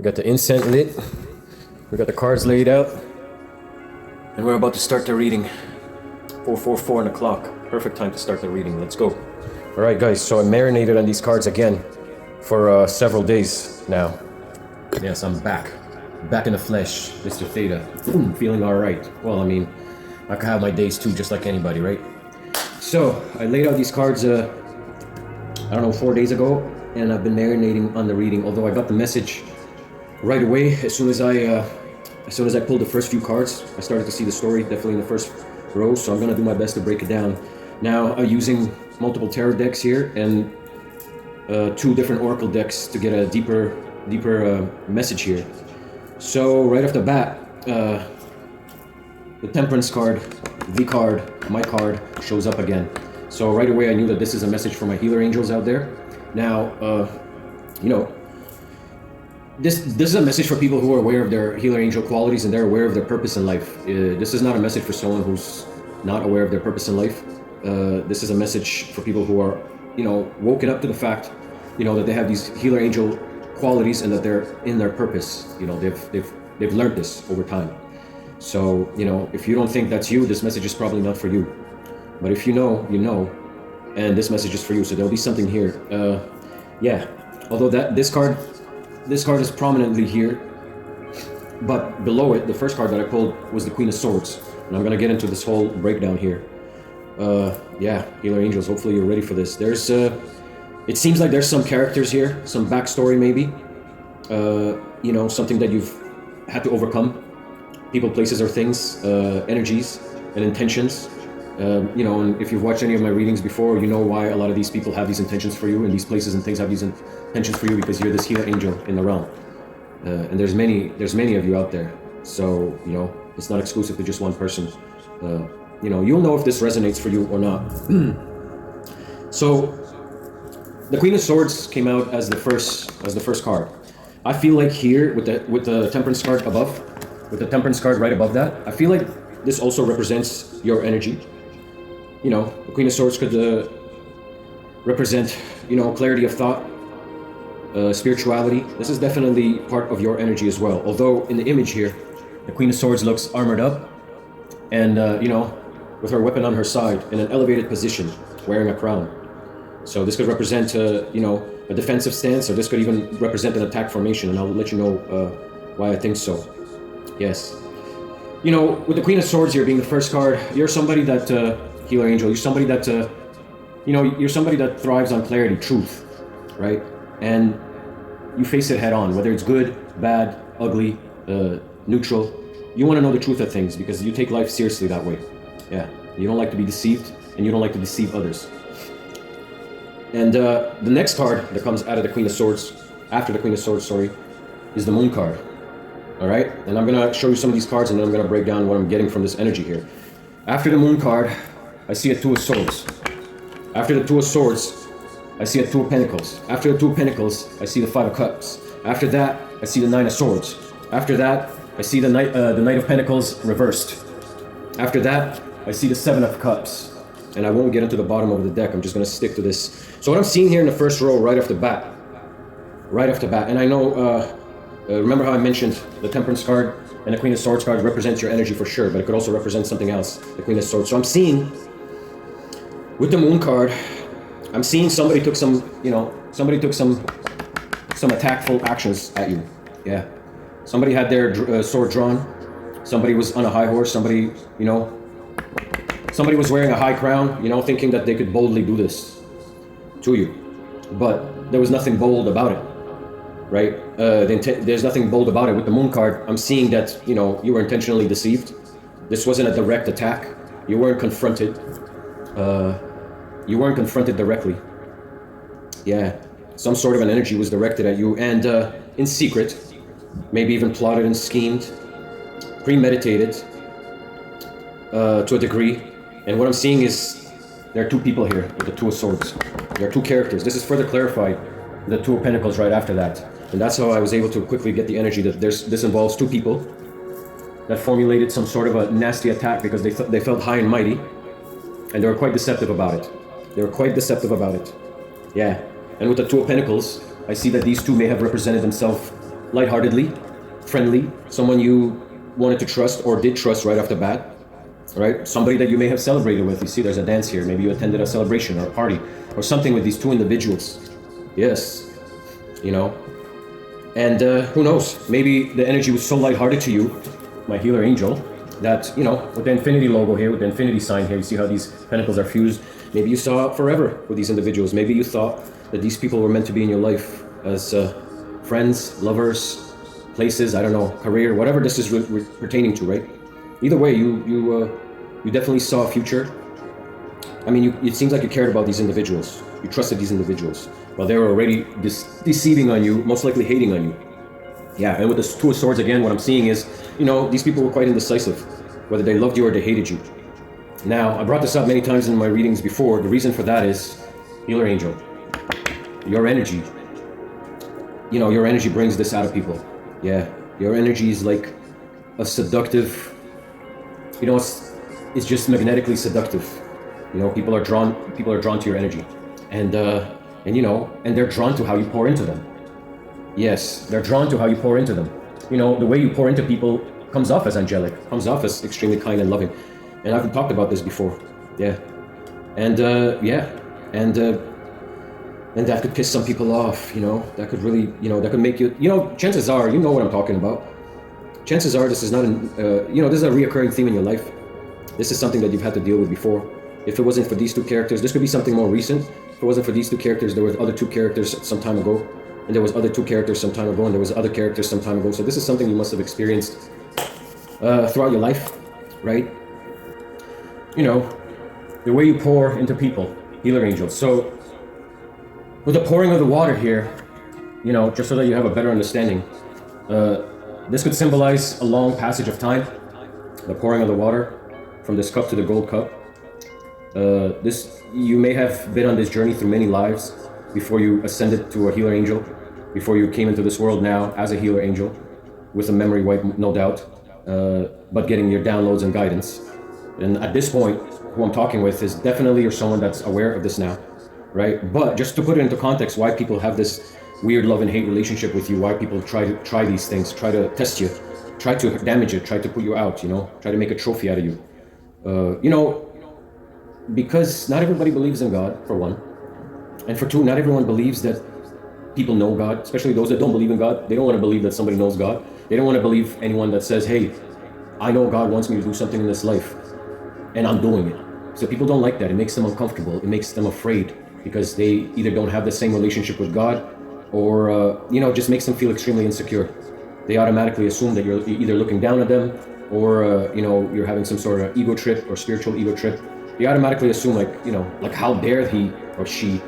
got the incense lit. We got the cards laid out. And we're about to start the reading. 4:44 on the clock. Perfect time to start the reading. Let's go. Alright guys, so I marinated on these cards again for several days now. Yes, I'm back. Back in the flesh, Mr. Theta. Feeling alright. Well, I mean, I can have my days too, just like anybody, right? So, I laid out these cards, I don't know, 4 days ago, and I've been marinating on the reading, although I got the message right away. As soon as I pulled the first few cards, I started to see the story, definitely in the first row, so I'm gonna do my best to break it down. Now, I'm using multiple tarot decks here, and 2 different oracle decks to get a deeper message here. So, right off the bat, the Temperance card, the card, my card, shows up again. So right away I knew that this is a message for my healer angels out there. Now, you know, this is a message for people who are aware of their healer angel qualities and they're aware of their purpose in life. This is not a message for someone who's not aware of their purpose in life. This is a message for people who are, you know, woken up to the fact, you know, that they have these healer angel qualities and that they're in their purpose. You know, they've learned this over time. So, you know, if you don't think that's you, this message is probably not for you. But if you know, you know, and this message is for you. So there'll be something here. Yeah. Although this card is prominently here, but below it, the first card that I pulled was the Queen of Swords, and I'm gonna get into this whole breakdown here. Yeah, healer angels. Hopefully you're ready for this. There's, it seems like there's some characters here, some backstory maybe. You know, something that you've had to overcome. People, places, or things, energies, and intentions. You know, and if you've watched any of my readings before, you know why a lot of these people have these intentions for you, and these places and things have these intentions for you, because you're this healer angel in the realm. And there's many of you out there. So, you know, it's not exclusive to just one person. You know, you'll know if this resonates for you or not. So, the Queen of Swords came out as the first card. I feel like here with the Temperance card above, with the Temperance card right above that, I feel like this also represents your energy. You know, the Queen of Swords could represent, you know, clarity of thought, spirituality. This is definitely part of your energy as well. Although in the image here, the Queen of Swords looks armored up and, you know, with her weapon on her side in an elevated position, wearing a crown. So this could represent, you know, a defensive stance, or this could even represent an attack formation, and I'll let you know why I think so. Yes. You know, with the Queen of Swords here being the first card, you're somebody that, healer angel, you're somebody that, you know, you're somebody that thrives on clarity, truth, right? And you face it head on, whether it's good, bad, ugly, neutral. You want to know the truth of things because you take life seriously that way. Yeah. You don't like to be deceived, and you don't like to deceive others. And the next card that comes out of the Queen of Swords, after the Queen of Swords, sorry, is the Moon card. All right, and I'm gonna show you some of these cards, and then I'm gonna break down what I'm getting from this energy here. After the Moon card, I see a Two of Swords. After the Two of Swords, I see a Two of Pentacles. After the Two of Pentacles, I see the Five of Cups. After that, I see the Nine of Swords. After that, I see the Knight of Pentacles reversed. After that, I see the Seven of Cups. And I won't get into the bottom of the deck. I'm just gonna stick to this. So what I'm seeing here in the first row, right off the bat, and I know. Remember how I mentioned the Temperance card and the Queen of Swords card represents your energy for sure, but it could also represent something else, the Queen of Swords. So I'm seeing, with the Moon card, I'm seeing somebody took some attackful actions at you. Yeah. Somebody had their sword drawn. Somebody was on a high horse. Somebody, you know, somebody was wearing a high crown, you know, thinking that they could boldly do this to you. But there was nothing bold about it. Right? There's nothing bold about it. With the Moon card, I'm seeing that, you know, you were intentionally deceived. This wasn't a direct attack. You weren't confronted. You weren't confronted directly. Yeah. Some sort of an energy was directed at you, and in secret, maybe even plotted and schemed, premeditated to a degree. And what I'm seeing is there are 2 people here with the Two of Swords. There are 2 characters. This is further clarified in the Two of Pentacles right after that. And that's how I was able to quickly get the energy that this involves 2 people that formulated some sort of a nasty attack because they felt high and mighty, and they were quite deceptive about it. Yeah. And with the Two of Pentacles, I see that these 2 may have represented themselves lightheartedly, friendly, someone you wanted to trust or did trust right off the bat, right? Somebody that you may have celebrated with. You see, there's a dance here. Maybe you attended a celebration or a party or something with these two individuals. Yes, you know. And who knows? Maybe the energy was so lighthearted to you, my healer angel, that, you know, with the infinity logo here, with the infinity sign here, you see how these pentacles are fused. Maybe you saw it forever with these individuals. Maybe you thought that these people were meant to be in your life as friends, lovers, places, I don't know, career, whatever this is pertaining to, right? Either way, you definitely saw a future. I mean, it seems like you cared about these individuals. You trusted these individuals. Well, they were already deceiving on you, most likely hating on you. Yeah, and with the Two of Swords again, what I'm seeing is, you know, these people were quite indecisive, whether they loved you or they hated you. Now, I brought this up many times in my readings before. The reason for that is, healer angel, your energy. You know, your energy brings this out of people. Yeah, your energy is like a seductive, you know, it's just magnetically seductive. You know, people are drawn to your energy. And you know, and they're drawn to how you pour into them. Yes, they're drawn to how you pour into them. You know, the way you pour into people comes off as angelic, comes off as extremely kind and loving. And I've talked about this before. Yeah. And yeah. And that could piss some people off, you know. That could really, you know, that could make you, you know, chances are, you know what I'm talking about. Chances are this is not you know, this is a reoccurring theme in your life. This is something that you've had to deal with before. If it wasn't for these two characters, this could be something more recent. If it wasn't for these two characters, there were other two characters some time ago. And there was other two characters some time ago, and there was other characters some time ago. So this is something you must have experienced throughout your life, right? You know, the way you pour into people, healer angels. So with the pouring of the water here, you know, just so that you have a better understanding, this could symbolize a long passage of time, the pouring of the water from this cup to the gold cup. You may have been on this journey through many lives before you ascended to a healer angel, before you came into this world now as a healer angel, with a memory wipe, no doubt, but getting your downloads and guidance. And at this point, who I'm talking with is definitely you're someone that's aware of this now, right? But just to put it into context, why people have this weird love and hate relationship with you, why people try these things, try to test you, try to damage you, try to put you out, you know, try to make a trophy out of you. You know, because not everybody believes in God, for one. And for two, not everyone believes that people know God, especially those that don't believe in God. They don't want to believe that somebody knows God. They don't want to believe anyone that says, hey, I know God wants me to do something in this life, and I'm doing it. So people don't like that. It makes them uncomfortable. It makes them afraid because they either don't have the same relationship with God or, you know, just makes them feel extremely insecure. They automatically assume that you're either looking down at them or, you know, you're having some sort of ego trip or spiritual ego trip. They automatically assume, like, you know, like, how dare he or she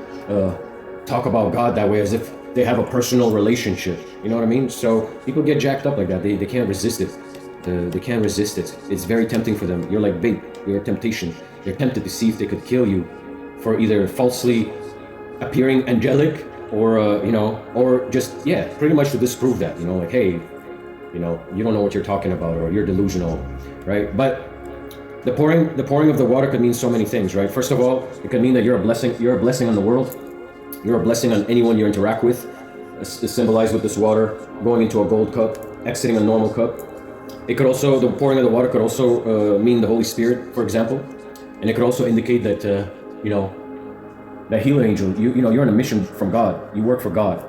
talk about God that way, as if they have a personal relationship. You know what I mean? So people get jacked up like that. They can't resist it. They can't resist it. It's very tempting for them. You're like bait. You're a temptation. They're tempted to see if they could kill you for either falsely appearing angelic or, you know, or just, yeah, pretty much to disprove that, you know, like, hey, you know, you don't know what you're talking about, or you're delusional, right? But the pouring of the water could mean so many things, right? First of all, it could mean that you're a blessing on the world. You're a blessing on anyone you interact with. It's symbolized with this water going into a gold cup, exiting a normal cup. It could also, the pouring of the water could also mean the Holy Spirit, for example. And it could also indicate that, you know, that healer angel, you know, you're on a mission from God. You work for God.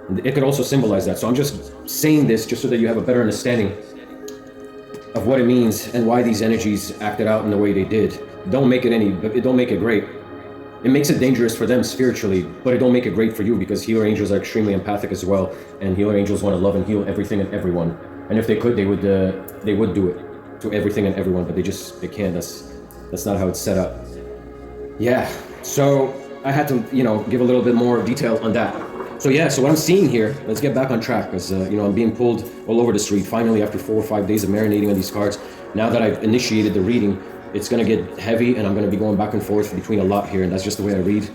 And it could also symbolize that. So I'm just saying this just so that you have a better understanding of what it means and why these energies acted out in the way they did. Don't make it great. It makes it dangerous for them spiritually, but it don't make it great for you, because healer angels are extremely empathic as well, and healer angels want to love and heal everything and everyone. And if they could, they would do it to everything and everyone, but they can't. That's not how it's set up. Yeah. So I had to, you know, give a little bit more detail on that. So yeah, so what I'm seeing here, let's get back on track, because you know, I'm being pulled all over the street finally after 4 or 5 days of marinating on these cards. Now that I've initiated the reading, it's gonna get heavy, and I'm gonna be going back and forth between a lot here, and that's just the way I read.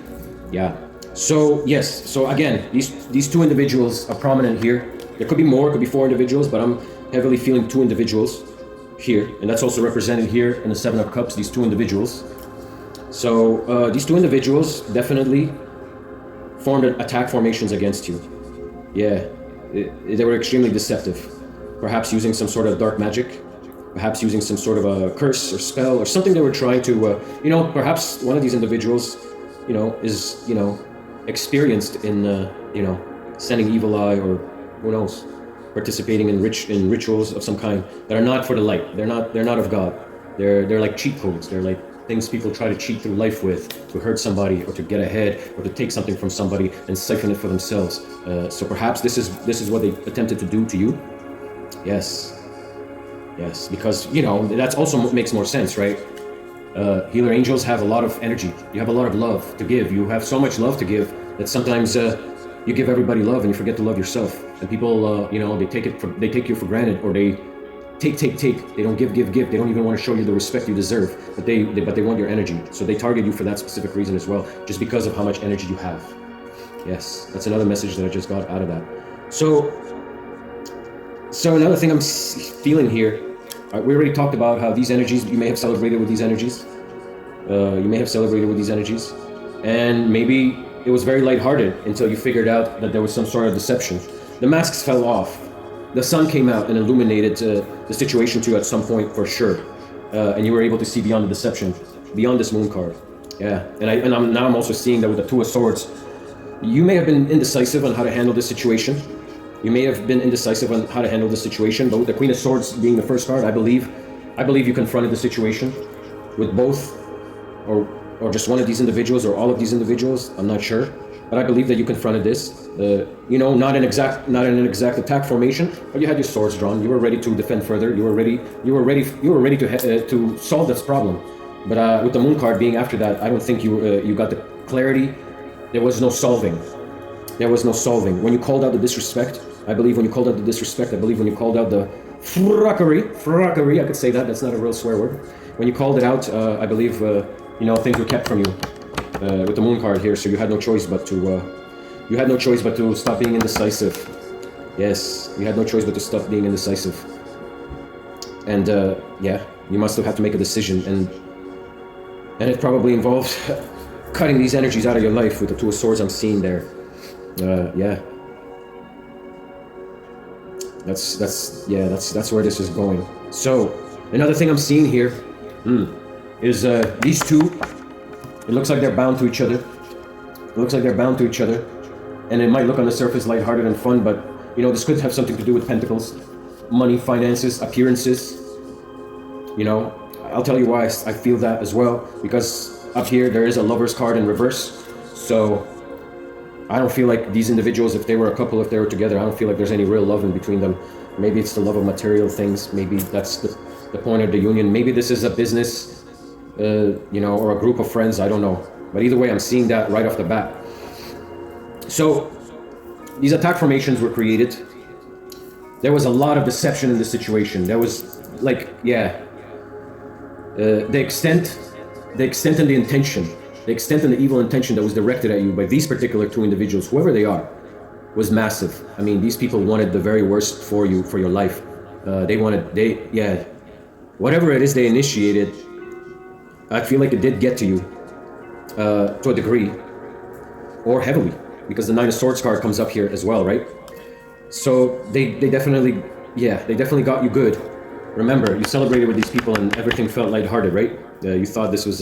Yeah. So yes. So again, these two individuals are prominent here. There could be more. It could be 4 individuals, but I'm heavily feeling 2 individuals here, and that's also represented here in the 7 of Cups. These 2 individuals. So these 2 individuals definitely formed attack formations against you. Yeah. they were extremely deceptive. Perhaps using some sort of dark magic, perhaps using some sort of a curse or spell or something they were trying to, perhaps one of these individuals, is, experienced in, sending evil eye, or who knows, participating in rituals of some kind that are not for the light. They're not of God. They're like cheat codes. They're like things people try to cheat through life with, to hurt somebody or to get ahead or to take something from somebody and siphon it for themselves. So perhaps this is what they attempted to do to you. Yes, because that also makes more sense, right? Healer angels have a lot of energy. You have a lot of love to give. You have so much love to give that sometimes you give everybody love and you forget to love yourself. And people, they take you for granted, or they take. They don't give. They don't even want to show you the respect you deserve. But they want your energy. So they target you for that specific reason as well, just because of how much energy you have. Yes, that's another message that I just got out of that. So another thing I'm feeling here, we already talked about how these energies, you may have celebrated with these energies. And maybe it was very lighthearted until you figured out that there was some sort of deception. The masks fell off. The sun came out and illuminated the situation to you at some point, for sure. And you were able to see beyond the deception, beyond this moon card. Yeah, and I'm also seeing that with the Two of Swords. You may have been indecisive on how to handle this situation. But with the Queen of Swords being the first card, I believe you confronted the situation with both, or just one of these individuals, or all of these individuals. I'm not sure, but I believe that you confronted this. Not in an exact attack formation, but you had your swords drawn. You were ready to defend further. You were ready to solve this problem. But with the Moon card being after that, I don't think you got the clarity. There was no solving. When you called out the disrespect, I believe when you called out the frockery, I could say that, that's not a real swear word. When you called it out, I believe, things were kept from you with the Moon card here, so you had no choice but to stop being indecisive. Yes, you had no choice but to stop being indecisive. And, you must have had to make a decision, and it probably involved cutting these energies out of your life with the Two of Swords I'm seeing there. That's where this is going. So another thing I'm seeing here is these two. It looks like they're bound to each other. And it might look on the surface lighthearted and fun, but this could have something to do with pentacles, money, finances, appearances. I'll tell you why I feel that as well, because up here there is a Lover's card in reverse. So I don't feel like these individuals, if they were a couple, if they were together, I don't feel like there's any real love in between them. Maybe it's the love of material things. Maybe that's the point of the union. Maybe this is a business, or a group of friends. I don't know. But either way, I'm seeing that right off the bat. So these attack formations were created. There was a lot of deception in this situation. There was the extent and the intention. The extent and the evil intention that was directed at you by these particular two individuals, whoever they are, was massive. I mean, these people wanted the very worst for you, for your life. Whatever it is they initiated, I feel like it did get to you, to a degree, or heavily, because the Nine of Swords card comes up here as well, right? So they definitely got you good. Remember, you celebrated with these people and everything felt lighthearted, right? You thought this was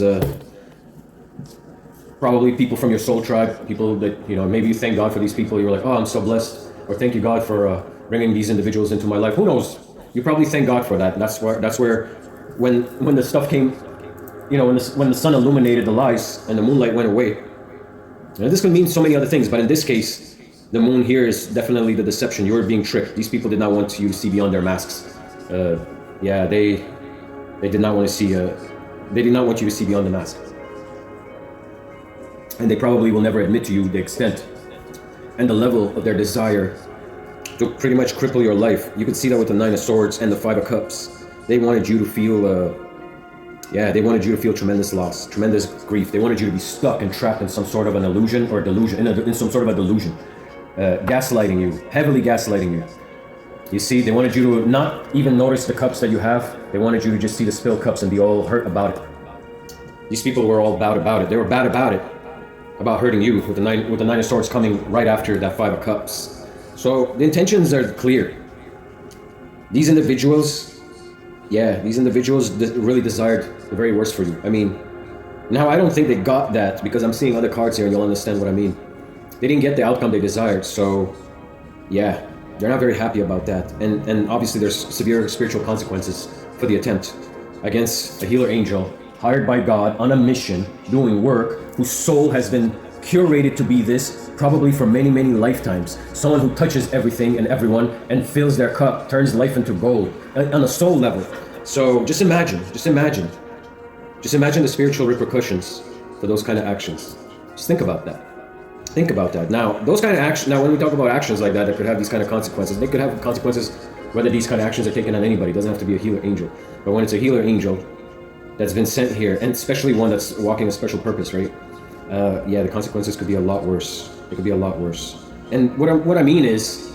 probably people from your soul tribe, people that, maybe you thank God for these people. You were like, oh, I'm so blessed. Or thank you, God, for bringing these individuals into my life. Who knows? You probably thank God for that. That's where when the stuff came, when the sun illuminated the lies and the moonlight went away. Now, this could mean so many other things, but in this case, the moon here is definitely the deception. You were being tricked. These people did not want you to see beyond their masks. They did not want to see. They did not want you to see beyond the mask. And they probably will never admit to you the extent and the level of their desire to pretty much cripple your life. You could see that with the Nine of Swords and the Five of Cups. They wanted you to feel, tremendous loss, tremendous grief. They wanted you to be stuck and trapped in some sort of an illusion or delusion, in some sort of a delusion. Gaslighting you, heavily gaslighting you. You see, they wanted you to not even notice the cups that you have. They wanted you to just see the spilled cups and be all hurt about it. These people were all bad about it. They were bad about it, about hurting you, with the Nine of Swords coming right after that Five of Cups. So the intentions are clear. These individuals, yeah, these individuals really desired the very worst for you. I mean, now I don't think they got that, because I'm seeing other cards here and you'll understand what I mean. They didn't get the outcome they desired, so yeah, they're not very happy about that. And obviously there's severe spiritual consequences for the attempt against a healer angel hired by God on a mission, doing work, whose soul has been curated to be this, probably for many, many lifetimes. Someone who touches everything and everyone and fills their cup, turns life into gold on a soul level. So just imagine the spiritual repercussions for those kind of actions. Just think about that. Think about that. Now, those kind of actions, now when we talk about actions like that that could have these kind of consequences, they could have consequences whether these kind of actions are taken on anybody. It doesn't have to be a healer angel. But when it's a healer angel that's been sent here, and especially one that's walking a special purpose, right? Yeah, the consequences could be a lot worse. It could be a lot worse. And what I mean is,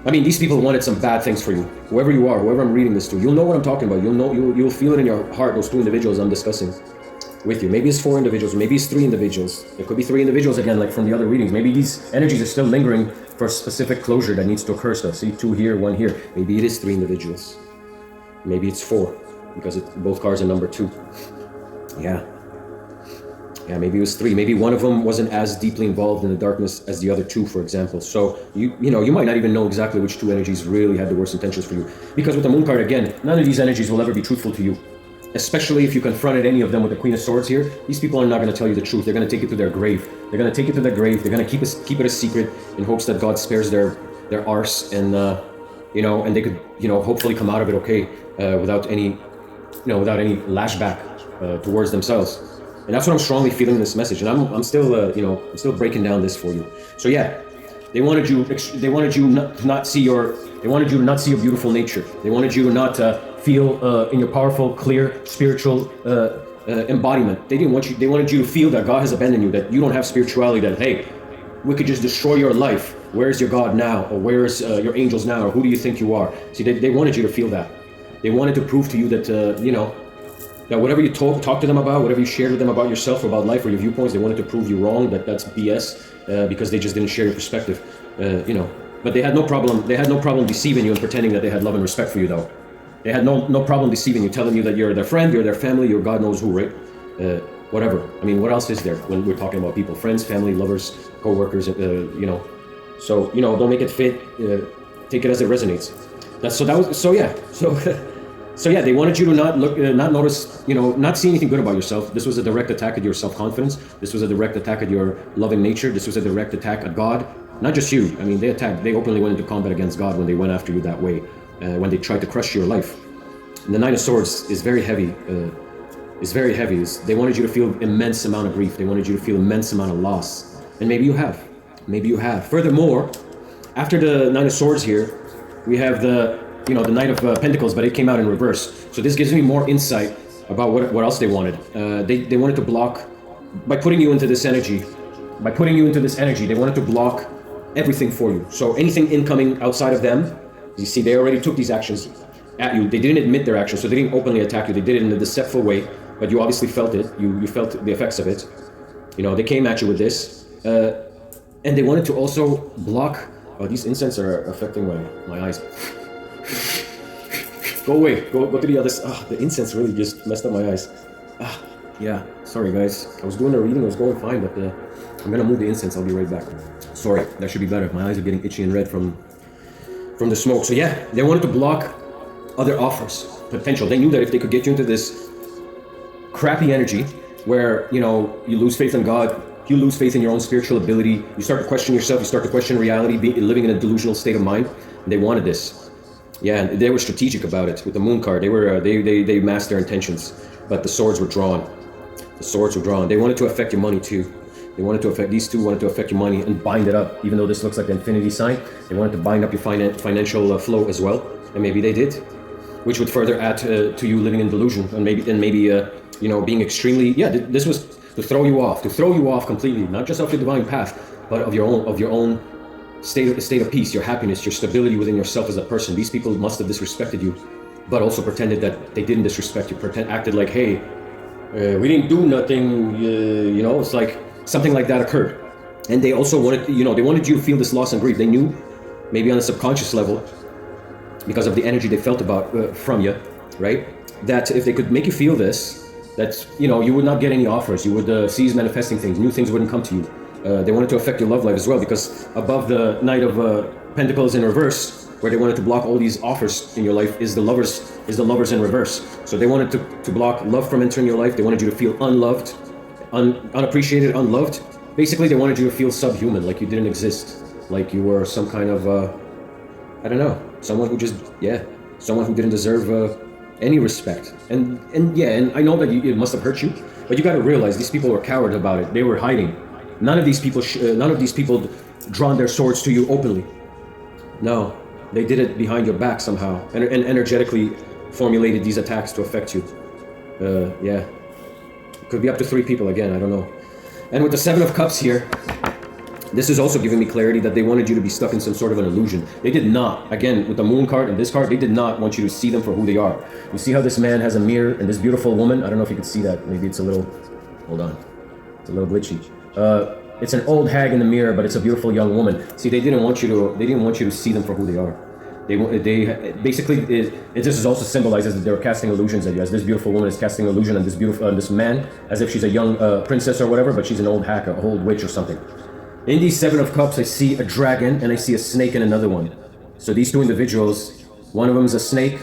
these people wanted some bad things for you. Whoever you are, whoever I'm reading this to, you'll know what I'm talking about. You'll feel it in your heart, those two individuals I'm discussing with you. Maybe it's 4 individuals, maybe it's 3 individuals. It could be 3 individuals again, like from the other readings. Maybe these energies are still lingering for a specific closure that needs to occur still. See, 2 here, 1 here. Maybe it is 3 individuals. Maybe it's 4, because both cards are number 2. Yeah, maybe it was 3. Maybe one of them wasn't as deeply involved in the darkness as the other 2, for example. So you might not even know exactly which 2 energies really had the worst intentions for you. Because with the Moon card, again, none of these energies will ever be truthful to you. Especially if you confronted any of them with the Queen of Swords here. These people are not going to tell you the truth. They're going to take it to their grave. They're going to take it to their grave. They're going to keep it a secret in hopes that God spares their arse, and and they could hopefully come out of it okay, without any lashback towards themselves. And that's what I'm strongly feeling in this message. And I'm still breaking down this for you. So yeah, they wanted you to not see your beautiful nature. They wanted you to not feel in your powerful, clear, spiritual embodiment. They wanted you to feel that God has abandoned you, that you don't have spirituality, that, hey, we could just destroy your life. Where's your God now? Or where's your angels now? Or who do you think you are? See, they wanted you to feel that. They wanted to prove to you that, that whatever you talk to them about, whatever you shared with them about yourself, or about life, or your viewpoints, they wanted to prove you wrong, that's BS, because they just didn't share your perspective, But they had no problem deceiving you and pretending that they had love and respect for you, though. They had no problem deceiving you, telling you that you're their friend, you're their family, you're God knows who, right? Whatever. What else is there when we're talking about people? Friends, family, lovers, co-workers, So, don't make it fit. Take it as it resonates. So yeah, they wanted you to not notice, not see anything good about yourself. This was a direct attack at your self-confidence. This was a direct attack at your loving nature. This was a direct attack at God. Not just you. They openly went into combat against God when they went after you that way, when they tried to crush your life. And the 9 of Swords is very heavy. They wanted you to feel immense amount of grief. They wanted you to feel immense amount of loss. And maybe you have. Furthermore, after the 9 of Swords here, we have the Knight of Pentacles, but it came out in reverse. So this gives me more insight about what else they wanted. They wanted to block, by putting you into this energy, they wanted to block everything for you. So anything incoming outside of them, you see, they already took these actions at you. They didn't admit their actions, so they didn't openly attack you. They did it in a deceitful way, but you obviously felt it. You felt the effects of it. They came at you with this. And they wanted to also block... Oh, these incense are affecting my eyes. Go away. Go to the other side. The incense really just messed up my eyes. Yeah. Sorry, guys. I was doing a reading. It was going fine, but I'm going to move the incense. I'll be right back. Sorry. That should be better. My eyes are getting itchy and red from the smoke. So yeah, they wanted to block other offers, potential. They knew that if they could get you into this crappy energy where, you lose faith in God, you lose faith in your own spiritual ability, you start to question yourself, you start to question reality, living in a delusional state of mind. And they wanted this. Yeah, and they were strategic about it. With the Moon card, they masked their intentions, but the swords were drawn. They wanted to affect your money too. These two wanted to affect your money and bind it up. Even though this looks like the infinity sign, they wanted to bind up your financial flow as well. And maybe they did, which would further add to you living in delusion, and maybe being extremely. Yeah, this was to throw you off completely, not just off your divine path, but of your own state of peace, your happiness, your stability within yourself as a person. These people must have disrespected you, but also pretended that they didn't disrespect you. Acted like, hey, we didn't do nothing. It's like something like that occurred. And they also wanted, they wanted you to feel this loss and grief. They knew maybe on a subconscious level, because of the energy they felt about from you, right? That if they could make you feel this, that you would not get any offers. You would cease manifesting things. New things wouldn't come to you. They wanted to affect your love life as well, because above the Knight of Pentacles in reverse, where they wanted to block all these offers in your life, is the lovers in reverse. So they wanted to block love from entering your life. They wanted you to feel unloved, unappreciated, unloved. Basically, they wanted you to feel subhuman, like you didn't exist, like you were some kind of I don't know, someone who just someone who didn't deserve any respect. And I know that it must have hurt you, but you got to realize these people were coward about it. They were hiding. None of these people drawn their swords to you openly. No, they did it behind your back somehow, and energetically formulated these attacks to affect you. Could be up to 3 people again, I don't know. And with the 7 of Cups here, this is also giving me clarity that they wanted you to be stuck in some sort of an illusion. They did not, again, with the Moon card and this card, they did not want you to see them for who they are. You see how this man has a mirror and this beautiful woman? I don't know if you can see that. Maybe it's a little, hold on. It's a little glitchy. It's an old hag in the mirror, but it's a beautiful young woman. See, they didn't want you to see them for who they are. They basically, this is also symbolizes that they were casting illusions at you, as this beautiful woman is casting illusion on this man, as if she's a young princess or whatever, but she's an old hag, an old witch or something. In these 7 of Cups, I see a dragon and I see a snake in another one. So these 2 individuals, one of them is a snake.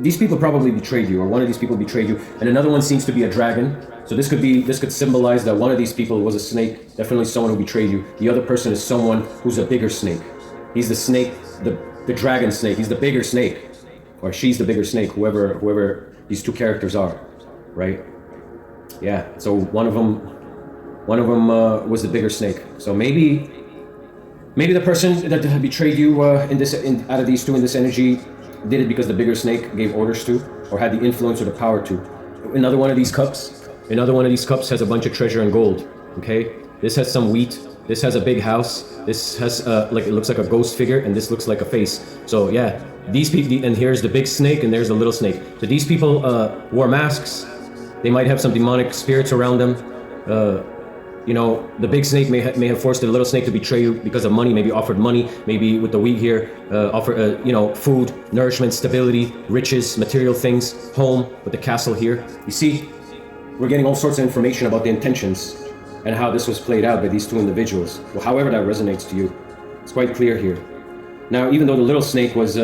These people probably betrayed you, or one of these people betrayed you, and another one seems to be a dragon. So this could symbolize that one of these people was a snake, definitely someone who betrayed you. The other person is someone who's a bigger snake. He's the snake, the dragon snake. He's the bigger snake, or she's the bigger snake. Whoever these 2 characters are, right? Yeah. So one of them was the bigger snake. So maybe the person that betrayed you out of these 2 in this energy did it because the bigger snake gave orders to, or had the influence or the power to. Another one of these cups has a bunch of treasure and gold. Okay, this has some wheat. This has a big house. This has it looks like a ghost figure, and this looks like a face. So yeah, these people, and here's the big snake, and there's the little snake. So these people wore masks. They might have some demonic spirits around them. The big snake may have forced the little snake to betray you because of money, maybe offered money, maybe with the wheat here, offer food, nourishment, stability, riches, material things, home, with the castle here. You see, we're getting all sorts of information about the intentions and how this was played out by these 2 individuals. Well, however that resonates to you, it's quite clear here. Now, even though the little snake was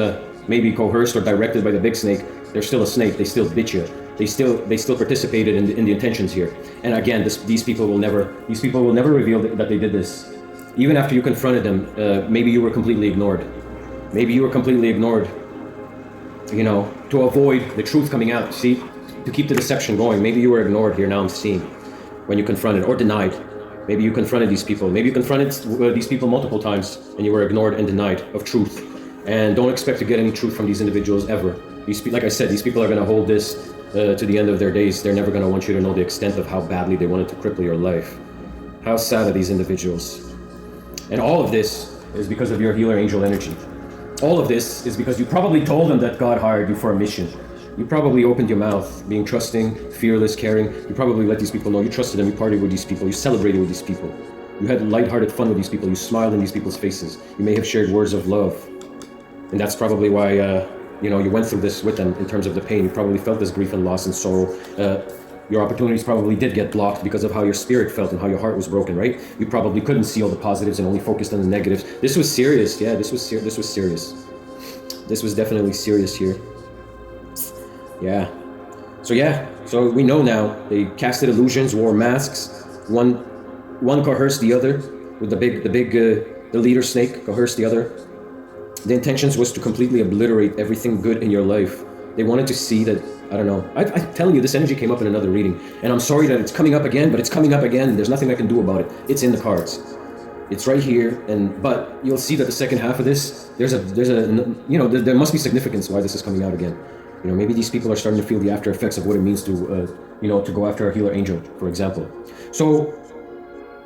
maybe coerced or directed by the big snake, they're still a snake, they still bit you. They still participated in the intentions here. And again, these people will never reveal that they did this. Even after you confronted them, maybe you were completely ignored. Maybe you were completely ignored, to avoid the truth coming out. See, to keep the deception going. Maybe you were ignored here, now I'm seeing, when you confronted or denied. Maybe you confronted these people. Maybe you confronted these people multiple times and you were ignored and denied of truth. And don't expect to get any truth from these individuals ever. Like I said, these people are going to hold this to the end of their days. They're never going to want you to know the extent of how badly they wanted to cripple your life. How sad are these individuals? And all of this is because of your healer angel energy. All of this is because you probably told them that God hired you for a mission. You probably opened your mouth, being trusting, fearless, caring. You probably let these people know you trusted them, you partied with these people, you celebrated with these people. You had lighthearted fun with these people, you smiled in these people's faces. You may have shared words of love. And that's probably why you went through this with them in terms of the pain. You probably felt this grief and loss and sorrow. Your opportunities probably did get blocked because of how your spirit felt and how your heart was broken, right? You probably couldn't see all the positives and only focused on the negatives. This was serious. Yeah, this was serious. This was definitely serious here. Yeah. So we know now. They casted illusions, wore masks. One coerced the other with the leader snake coerced the other. The intentions was to completely obliterate everything good in your life. They wanted to see that, I don't know. I'm telling you, this energy came up in another reading. And I'm sorry that it's coming up again, but it's coming up again. There's nothing I can do about it. It's in the cards. It's right here. But you'll see that the second half of this, there must be significance why this is coming out again. Maybe these people are starting to feel the after effects of what it means to go after a healer angel, for example. So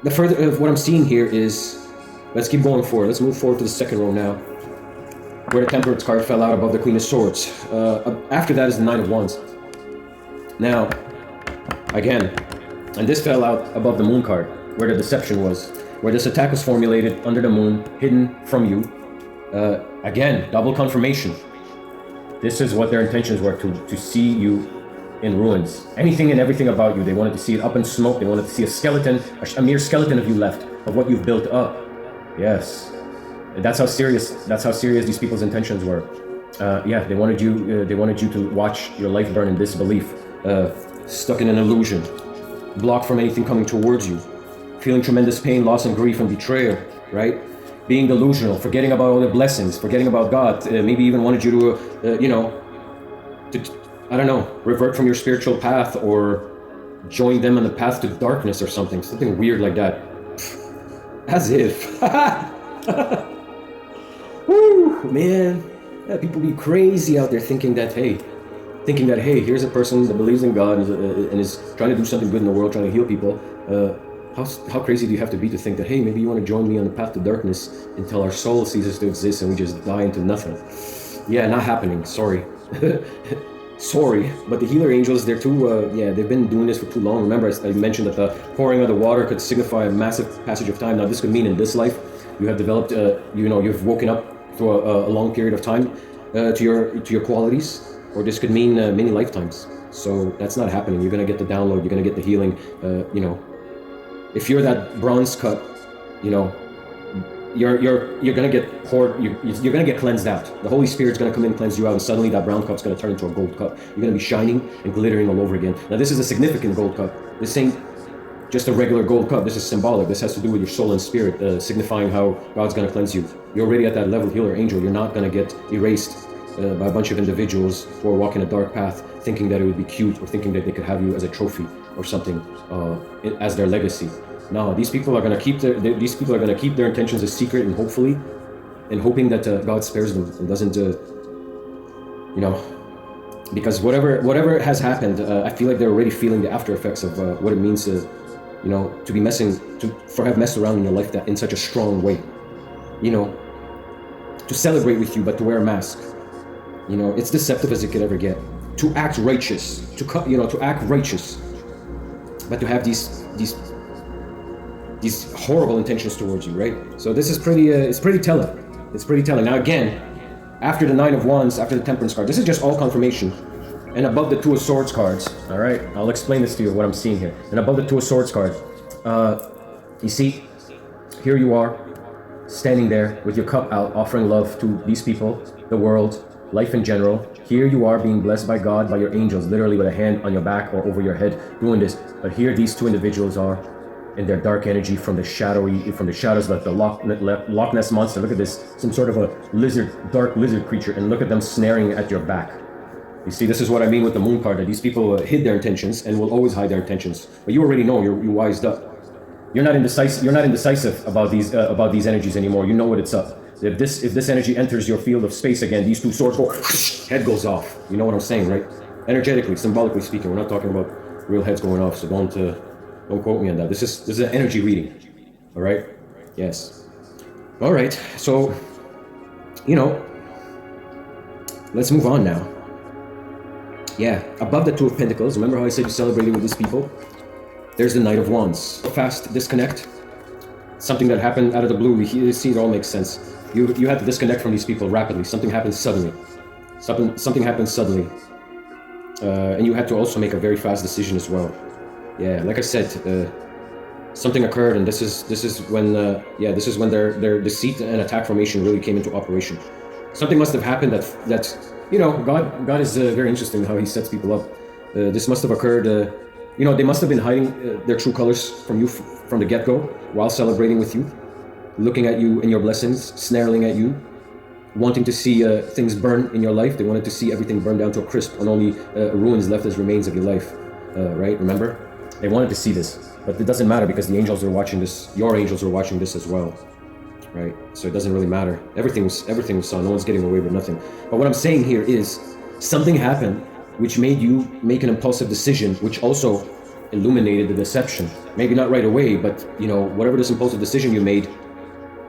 the further of what I'm seeing here is, let's keep going forward. Let's move forward to the second row now, where the Temperance card fell out above the Queen of Swords. After that is the Knight of Wands. Now, again, and this fell out above the Moon card, where the deception was, where this attack was formulated under the moon, hidden from you, Again, double confirmation. This is what their intentions were, to see you in ruins. Anything and everything about you. They wanted to see it up in smoke. They wanted to see a skeleton, a mere skeleton of you left, of what you've built up. Yes. That's how serious these people's intentions were. Yeah, they wanted you to watch your life burn in disbelief, stuck in an illusion, blocked from anything coming towards you, feeling tremendous pain, loss, and grief, and betrayal, right? Being delusional, forgetting about all the blessings, forgetting about God, maybe even wanted you to, I don't know, revert from your spiritual path or join them on the path to darkness or something weird like that. As if. Woo, man. Yeah, people be crazy out there thinking that, hey, here's a person that believes in God and is trying to do something good in the world, trying to heal people. How crazy do you have to be to think that, hey, maybe you want to join me on the path to darkness until our soul ceases to exist and we just die into nothing? Yeah, not happening. Sorry. Sorry. But the healer angels, they're too, they've been doing this for too long. Remember, I mentioned that the pouring of the water could signify a massive passage of time. Now, this could mean in this life, you have developed, you've woken up through a long period of time to your qualities, or this could mean many lifetimes. So that's not happening. You're gonna get the download. You're gonna get the healing. If you're that bronze cup, you're gonna get poured. You're gonna get cleansed out. The Holy Spirit's gonna come in, cleanse you out, and suddenly that brown cup's gonna turn into a gold cup. You're gonna be shining and glittering all over again. Now this is a significant gold cup. This ain't just a regular gold cup. This is symbolic. This has to do with your soul and spirit, signifying how God's gonna cleanse you. You're already at that level, healer angel. You're not gonna get erased by a bunch of individuals who are walking a dark path, thinking that it would be cute or thinking that they could have you as a trophy or something as their legacy. No, these people are gonna keep their intentions a secret, and hoping that God spares them and doesn't, because whatever has happened, I feel like they're already feeling the after effects of what it means to have messed around in your life in such a strong way, to celebrate with you, but to wear a mask. It's deceptive as it could ever get. To act righteous, to act righteous, but to have these horrible intentions towards you, right? So this is it's pretty telling. It's pretty telling. Now again, after the Nine of Wands, after the Temperance card, this is just all confirmation. And above the Two of Swords cards, all right? I'll explain this to you, what I'm seeing here. And above the Two of Swords card, you see, here you are, standing there with your cup out, offering love to these people, the world, life in general. Here you are being blessed by God, by your angels, literally with a hand on your back or over your head, doing this. But here these two individuals are in their dark energy from the shadows, like the Loch Ness monster. Look at this, some sort of a dark lizard creature, and look at them snaring at your back. You see, this is what I mean with the moon card, that these people hid their intentions and will always hide their intentions. But you already know, you're wised up. You're not indecisive about these energies anymore. You know what it's up. If this energy enters your field of space again, these two swords go, head goes off. You know what I'm saying, right? Energetically, symbolically speaking, we're not talking about real heads going off, so don't quote me on that. This is an energy reading. All right? Yes. All right. So, let's move on now. Yeah, above the Two of Pentacles, remember how I said you celebrated with these people? There's the Knight of Wands. Fast disconnect. Something that happened out of the blue. You see, it all makes sense. You had to disconnect from these people rapidly. Something happened suddenly. Something happened suddenly. And you had to also make a very fast decision as well. Yeah, like I said, something occurred, and this is when their deceit and attack formation really came into operation. Something must have happened that God is very interesting how He sets people up. This must have occurred. They must have been hiding their true colors from you from the get-go while celebrating with you, looking at you and your blessings, snarling at you, wanting to see things burn in your life. They wanted to see everything burn down to a crisp and only ruins left as remains of your life. Right? Remember? They wanted to see this, but it doesn't matter because the angels are watching this. Your angels are watching this as well. Right? So it doesn't really matter. Everything was saw. No one's getting away with nothing. But what I'm saying here is something happened which made you make an impulsive decision, which also illuminated the deception. Maybe not right away, but whatever this impulsive decision you made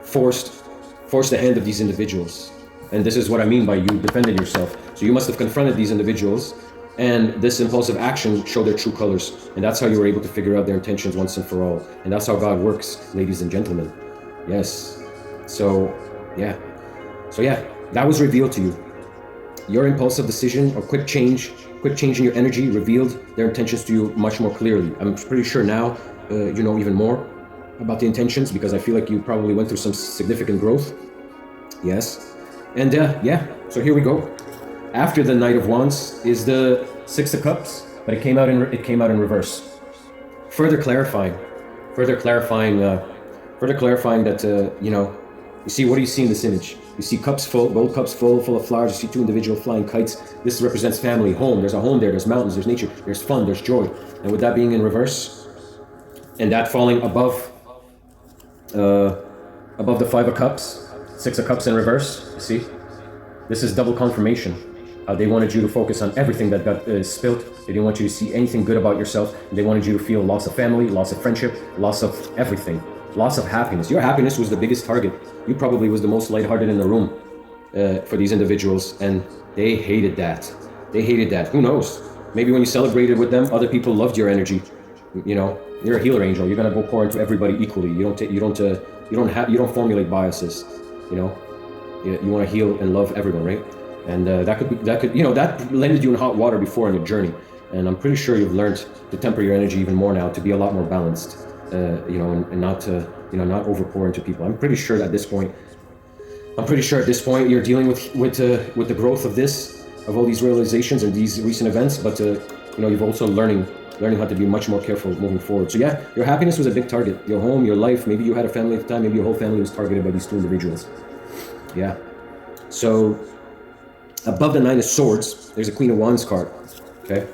forced the hand of these individuals. And this is what I mean by you defended yourself. So you must have confronted these individuals, and this impulsive action showed their true colors. And that's how you were able to figure out their intentions once and for all. And that's how God works, ladies and gentlemen. Yes. So, yeah. So yeah, that was revealed to you. Your impulsive decision or quick change in your energy revealed their intentions to you much more clearly. I'm pretty sure now you know even more about the intentions, because I feel like you probably went through some significant growth. Yes. And yeah, so here we go. After the Knight of Wands is the Six of Cups, but it came out in reverse. Further clarifying that you know, you see, what do you see in this image? You see cups full, gold cups full of flowers. You see two individual flying kites. This represents family, home. There's a home there. There's mountains. There's nature. There's fun. There's joy. And with that being in reverse, and that falling above the Five of Cups, Six of Cups in reverse. You see, this is double confirmation. They wanted you to focus on everything that got spilt. They didn't want you to see anything good about yourself. They wanted you to feel loss of family, loss of friendship, loss of everything. Loss of happiness. Your happiness was the biggest target. You probably was the most lighthearted in the room for these individuals, and they hated that. They hated that. Who knows? Maybe when you celebrated with them, other people loved your energy. You know, you're a healer angel. You're gonna go pour into everybody equally. You don't formulate biases. You know, you want to heal and love everyone, right? And that could you know, that landed you in hot water before in your journey. And I'm pretty sure you've learned to temper your energy even more now, to be a lot more balanced. You know, and not to, you know, not overpour into people. I'm pretty sure at this point you're dealing with the growth of all these realizations and these recent events. But you know, you've also learning how to be much more careful moving forward. So yeah, your happiness was a big target. Your home, your life. Maybe you had a family at the time. Maybe your whole family was targeted by these two individuals. Yeah. So above the Nine of Swords, there's a Queen of Wands card. Okay.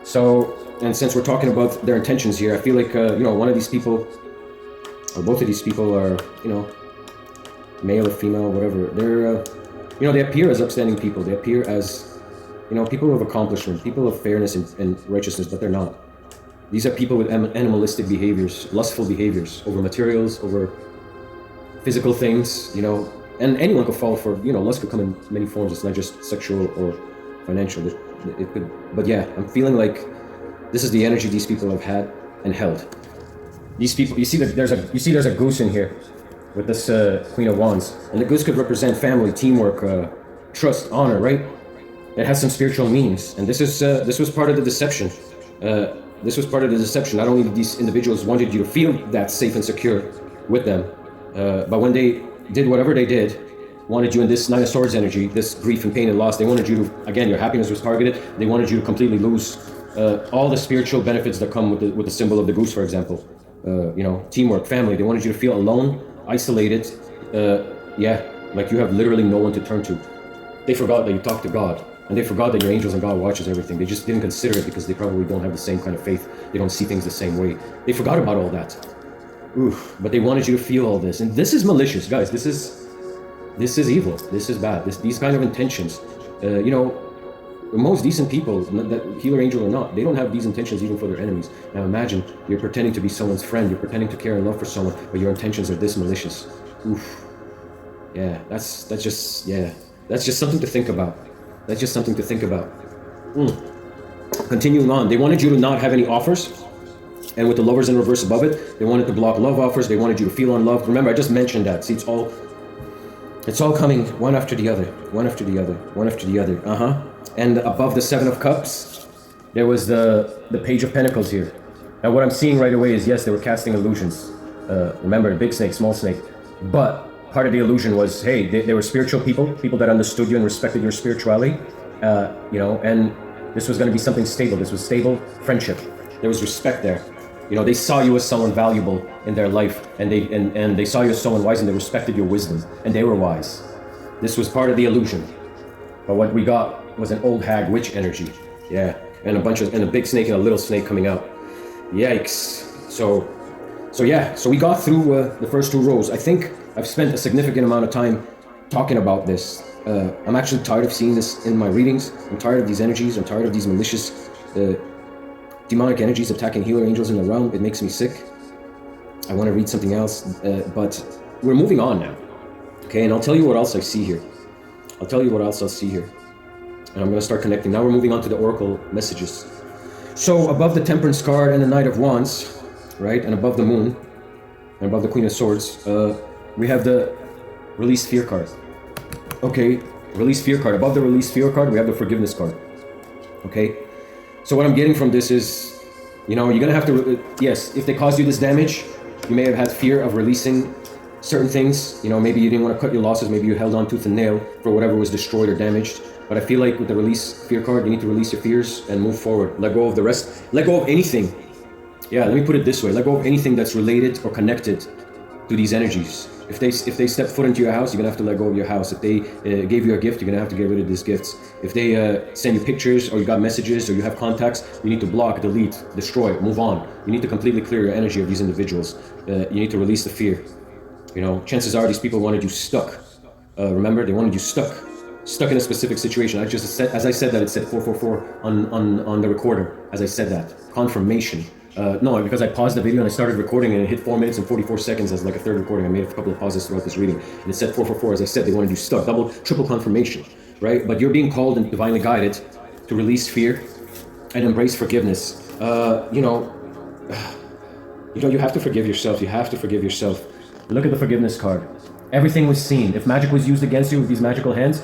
So. And since we're talking about their intentions here, I feel like, you know, one of these people, or both of these people are, you know, male or female, whatever. They're, you know, they appear as upstanding people. They appear as, you know, people of accomplishment, people of fairness and righteousness, but they're not. These are people with animalistic behaviors, lustful behaviors over materials, over physical things, you know, and anyone could fall for, you know, lust could come in many forms. It's not just sexual or financial. It could, but yeah, I'm feeling like this is the energy these people have had and held. These people, you see that there's a goose in here with this Queen of Wands, and the goose could represent family, teamwork, trust, honor, right? It has some spiritual meanings, and this was part of the deception. This was part of the deception. Not only did these individuals wanted you to feel that safe and secure with them, but when they did whatever they did, wanted you in this Nine of Swords energy, this grief and pain and loss. They wanted you to, again, your happiness was targeted. They wanted you to completely lose all the spiritual benefits that come with the symbol of the goose, for example. You know, teamwork, family. They wanted you to feel alone, isolated. Yeah, like you have literally no one to turn to. They forgot that you talk to God, and they forgot that your angels and God watches everything. They just didn't consider it because they probably don't have the same kind of faith. They don't see things the same way. They forgot about all that. Oof. But they wanted you to feel all this, and this is malicious, guys. This is evil. This is bad. These kind of intentions. You know. Most decent people, that healer angel or not, they don't have these intentions even for their enemies. Now imagine you're pretending to be someone's friend, you're pretending to care and love for someone, but your intentions are this malicious. Oof. Yeah, that's just something to think about. That's just something to think about. Continuing on, they wanted you to not have any offers, and with the Lovers in reverse above it, they wanted to block love offers. They wanted you to feel unloved. Remember, I just mentioned that. See, it's all coming one after the other, one after the other, one after the other. And above the Seven of Cups, there was the Page of Pentacles here. Now what I'm seeing right away is, yes, they were casting illusions. Remember, big snake, small snake. But part of the illusion was, hey, they were spiritual people that understood you and respected your spirituality. You know, and this was going to be something stable. This was stable friendship. There was respect there. You know, they saw you as someone valuable in their life, and they saw you as someone wise, and they respected your wisdom, and they were wise. This was part of the illusion. But what we got was an old hag witch energy. Yeah, and a big snake and a little snake coming out. Yikes. So yeah, so we got through the first two rows. I think I've spent a significant amount of time talking about this. I'm actually tired of seeing this in my readings. I'm tired of these energies. I'm tired of these malicious demonic energies attacking healer angels in the realm. It makes me sick. I want to read something else, but we're moving on now. Okay, and I'll tell you what else I see here. And I'm going to start connecting. Now we're moving on to the Oracle messages. So above the Temperance card and the Knight of Wands, right, and above the Moon, and above the Queen of Swords, we have the Release Fear card. Okay, release fear card. Above the release fear card, we have the forgiveness card. Okay, so what I'm getting from this is, you know, you're gonna have to, yes, if they caused you this damage, you may have had fear of releasing certain things. You know, maybe you didn't want to cut your losses, maybe you held on tooth and nail for whatever was destroyed or damaged. But I feel like with the release fear card, you need to release your fears and move forward. Let go of the rest. Let go of anything. Yeah, let me put it this way. Let go of anything that's related or connected to these energies. If they step foot into your house, you're gonna have to let go of your house. If they gave you a gift, you're gonna have to get rid of these gifts. If they send you pictures, or you got messages, or you have contacts, you need to block, delete, destroy, move on. You need to completely clear your energy of these individuals. You need to release the fear. You know, chances are these people wanted you stuck. Remember, they wanted you stuck in a specific situation. I just said, as I said that, it said 444 on the recorder. As I said that, confirmation. No, because I paused the video and I started recording and it hit 4 minutes and 44 seconds as like a third recording. I made a couple of pauses throughout this reading and it said 444. As I said, they wanted you stuck, double, triple confirmation, right? But you're being called and divinely guided to release fear and embrace forgiveness. You have to forgive yourself. You have to forgive yourself. Look at the forgiveness card. Everything was seen. If magic was used against you with these magical hands,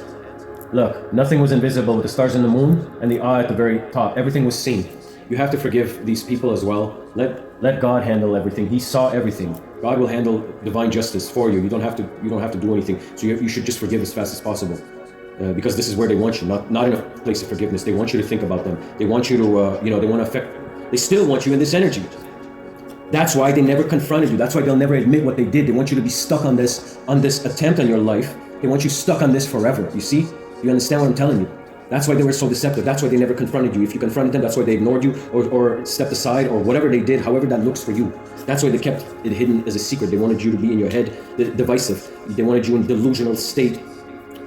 look, nothing was invisible with the stars and the moon and the eye at the very top. Everything was seen. You have to forgive these people as well. Let God handle everything. He saw everything. God will handle divine justice for you. You don't have to do anything. So you should just forgive as fast as possible, because this is where they want you. Not in a place of forgiveness. They want you to think about them. They want you to they want to affect. They still want you in this energy. That's why they never confronted you. That's why they'll never admit what they did. They want you to be stuck on this attempt on your life. They want you stuck on this forever. You see? You understand what I'm telling you? That's why they were so deceptive. That's why they never confronted you. If you confronted them, that's why they ignored you or stepped aside or whatever they did, however that looks for you. That's why they kept it hidden as a secret. They wanted you to be in your head, divisive. They wanted you in a delusional state,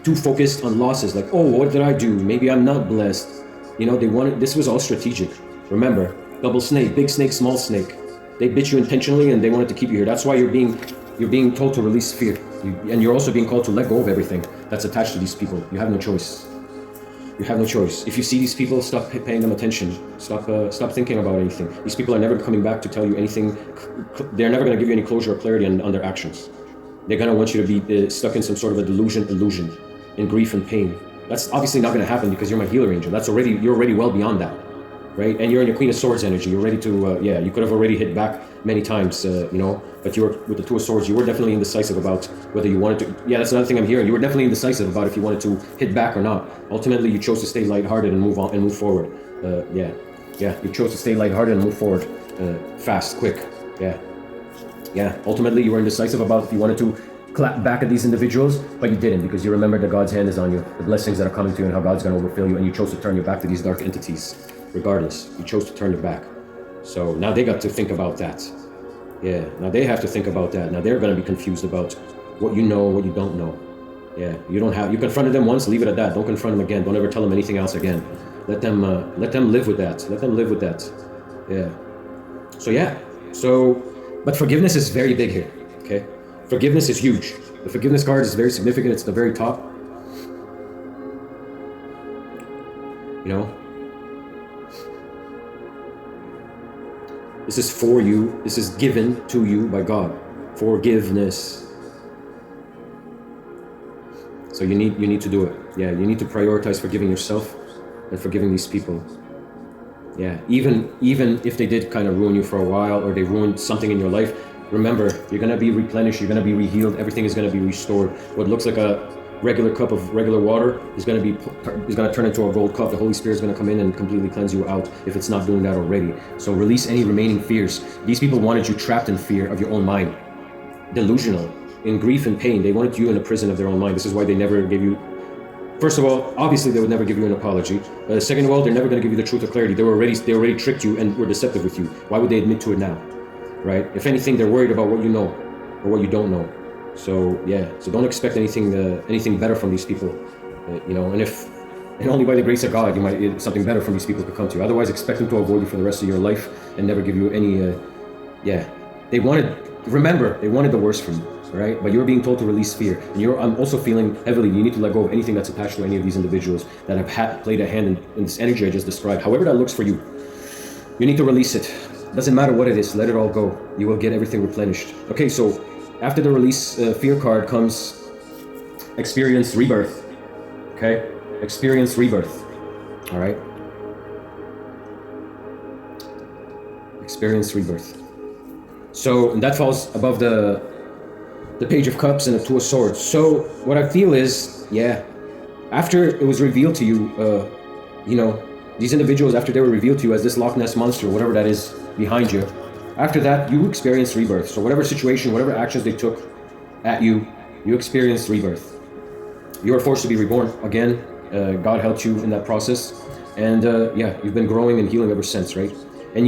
too focused on losses. Like, oh, what did I do? Maybe I'm not blessed. You know, this was all strategic. Remember, double snake, big snake, small snake. They bit you intentionally and they wanted to keep you here. That's why you're being told to release fear. And you're also being called to let go of everything that's attached to these people. You have no choice. You have no choice. If you see these people, stop paying them attention. Stop thinking about anything. These people are never coming back to tell you anything. They're never going to give you any closure or clarity on their actions. They're going to want you to be stuck in some sort of a illusion, in grief and pain. That's obviously not going to happen because you're my healer angel. You're already well beyond that, right? And you're in your Queen of Swords energy. You're ready to, you could have already hit back many times, but you were with the Two of Swords. You were definitely indecisive about whether you wanted to. Yeah, that's another thing I'm hearing. You were definitely indecisive about if you wanted to hit back or not. Ultimately, you chose to stay lighthearted and move on and move forward. You chose to stay lighthearted and move forward, fast, quick. Ultimately, you were indecisive about if you wanted to clap back at these individuals, but you didn't because you remembered that God's hand is on you, the blessings that are coming to you, and how God's going to overfill you, and you chose to turn your back to these dark entities. Regardless, you chose to turn your back. So now they got to think about that. Yeah, now they have to think about that. Now they're going to be confused about what you know, what you don't know. Yeah, you confronted them once, leave it at that. Don't confront them again. Don't ever tell them anything else again. Let them live with that. Let them live with that. Yeah. But forgiveness is very big here. Okay, forgiveness is huge. The forgiveness card is very significant. It's the very top. You know. This is for you. This is given to you by God. Forgiveness. So you need to do it. Yeah, you need to prioritize forgiving yourself and forgiving these people. Yeah, even if they did kind of ruin you for a while or they ruined something in your life, remember, you're going to be replenished, you're going to be rehealed, everything is going to be restored. What looks like a regular cup of regular water is going to turn into a gold cup. The Holy Spirit is going to come in and completely cleanse you out if it's not doing that already. So release any remaining fears. These people wanted you trapped in fear of your own mind, delusional, in grief and pain. They wanted you in a prison of their own mind. This is why they never gave you. First of all, obviously they would never give you an apology. Second of all, they're never going to give you the truth or clarity. They already tricked you and were deceptive with you. Why would they admit to it now, right? If anything, they're worried about what you know or what you don't know. So don't expect anything better from these people, and only by the grace of God something better from these people could come to you. Otherwise, expect them to avoid you for the rest of your life and never give you any. They wanted the worst from you, right? But you're being told to release fear, and I'm also feeling heavily. You need to let go of anything that's attached to any of these individuals that have played a hand in this energy I just described. However that looks for you, you need to release it. Doesn't matter what it is. Let it all go. You will get everything replenished. Okay, so. After the release fear card comes experience rebirth. Okay? Experience rebirth. All right? Experience rebirth. So, and that falls above the Page of Cups and the Two of Swords. So, what I feel is, yeah, after it was revealed to you, you know, these individuals, after they were revealed to you as this Loch Ness monster, whatever that is behind you, after that, you experienced rebirth. So whatever situation, whatever actions they took at you, you experienced rebirth. You were forced to be reborn again. God helped you in that process. And yeah, you've been growing and healing ever since, right? And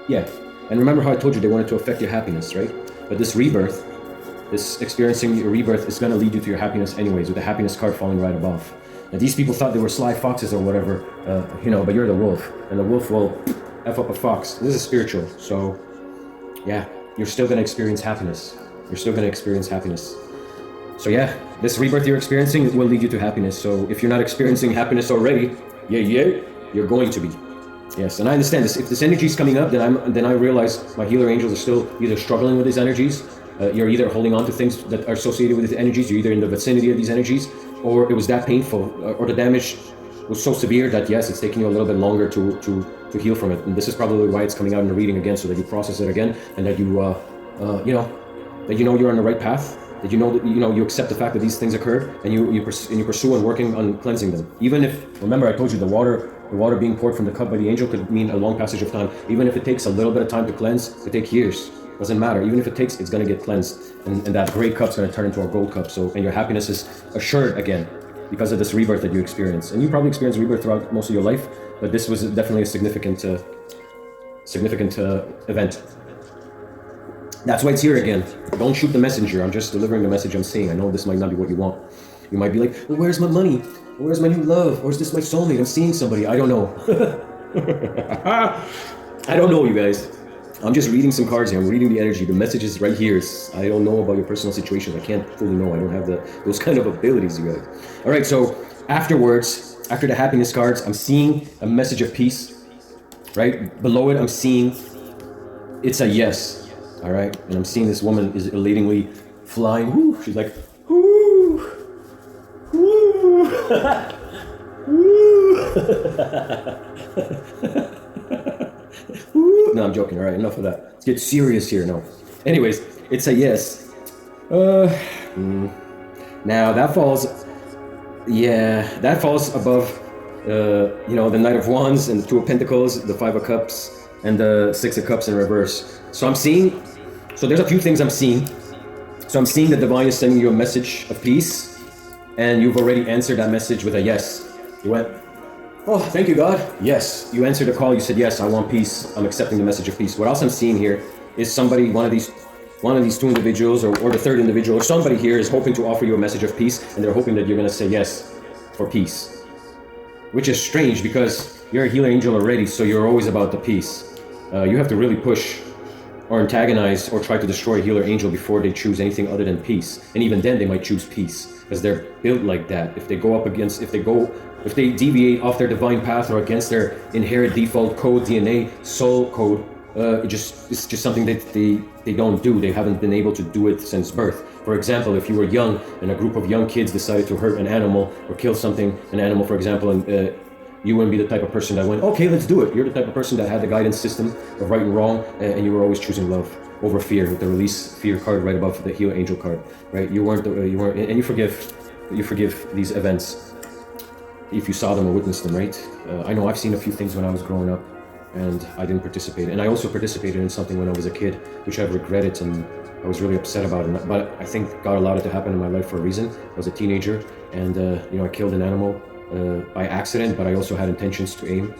yeah, and remember how I told you they wanted to affect your happiness, right? But this rebirth, this experiencing your rebirth is going to lead you to your happiness anyways, with the happiness card falling right above. Now, these people thought they were sly foxes or whatever, you know, but you're the wolf, and the wolf will F up a fox. This is spiritual, so yeah, you're still going to experience happiness. You're still going to experience happiness. So yeah, this rebirth you're experiencing will lead you to happiness. So if you're not experiencing happiness already, you're going to be. Yes, and I understand this. If this energy is coming up, then I realize my healer angels are still either struggling with these energies. You're either holding on to things that are associated with these energies. You're either in the vicinity of these energies, or it was that painful, or the damage was so severe that yes, it's taking you a little bit longer to heal from it. And this is probably why it's coming out in the reading again, so that you process it again, and that you you're on the right path. That you accept the fact that these things occurred, and you pursue and working on cleansing them. Even if, remember, I told you the water being poured from the cup by the angel could mean a long passage of time. Even if it takes a little bit of time to cleanse, it could take years. Doesn't matter. Even if it takes, it's going to get cleansed, and that gray cup's going to turn into a gold cup. So, and your happiness is assured again because of this rebirth that you experience. And you probably experienced rebirth throughout most of your life, but this was definitely a significant event. That's why it's here again. Don't shoot the messenger. I'm just delivering the message I'm seeing. I know this might not be what you want. You might be like, well, where's my money? Where's my new love? Or is this my soulmate? I'm seeing somebody. I don't know. I don't know, you guys. I'm just reading some cards here. I'm reading the energy. The message is right here. I don't know about your personal situations. I can't fully know. I don't have those kind of abilities, you guys. All right, so afterwards, after the happiness cards, I'm seeing a message of peace. Right? Below it, I'm seeing it's a yes. All right? And I'm seeing this woman is elatingly flying. Woo. She's like, woo. Woo. Woo. No, I'm joking. All right, enough of that. Let's get serious here. No. Anyways, it's a yes. Now that falls above, the Knight of Wands and the Two of Pentacles, the Five of Cups, and the Six of Cups in reverse. So I'm seeing, so there's a few things I'm seeing. So I'm seeing the divine is sending you a message of peace, and you've already answered that message with a yes. You went, oh, thank you, God. Yes. You answered the call. You said, yes, I want peace. I'm accepting the message of peace. What else I'm seeing here is somebody, one of these two individuals, or the third individual, or somebody here is hoping to offer you a message of peace, and they're hoping that you're going to say yes for peace. Which is strange because you're a healer angel already, so you're always about the peace. You have to really push or antagonize or try to destroy a healer angel before they choose anything other than peace. And even then they might choose peace because they're built like that. If they deviate off their divine path or against their inherent default code, DNA, soul code, it's just something that they don't do. They haven't been able to do it since birth. For example, if you were young and a group of young kids decided to hurt an animal or kill an animal, for example, and you wouldn't be the type of person that went, okay, let's do it. You're the type of person that had the guidance system of right and wrong, and you were always choosing love over fear, with the release fear card right above the healer angel card, right? You weren't, and you forgive these events if you saw them or witnessed them, right? I know I've seen a few things when I was growing up, and I didn't participate. And I also participated in something when I was a kid, which I've regretted, and I was really upset about it. But I think God allowed it to happen in my life for a reason. I was a teenager, and I killed an animal by accident, but I also had intentions to aim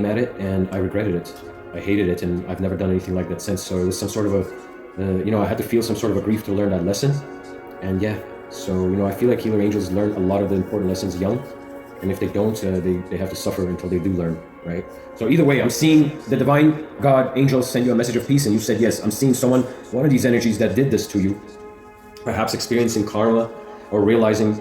at it, and I regretted it. I hated it, and I've never done anything like that since. So it was some sort of I had to feel some sort of a grief to learn that lesson. And yeah, so I feel like healer angels learn a lot of the important lessons young, and if they don't, they have to suffer until they do learn, right? So either way, I'm seeing the divine God angels send you a message of peace, and you said yes. I'm seeing one of these energies that did this to you, perhaps experiencing karma or realizing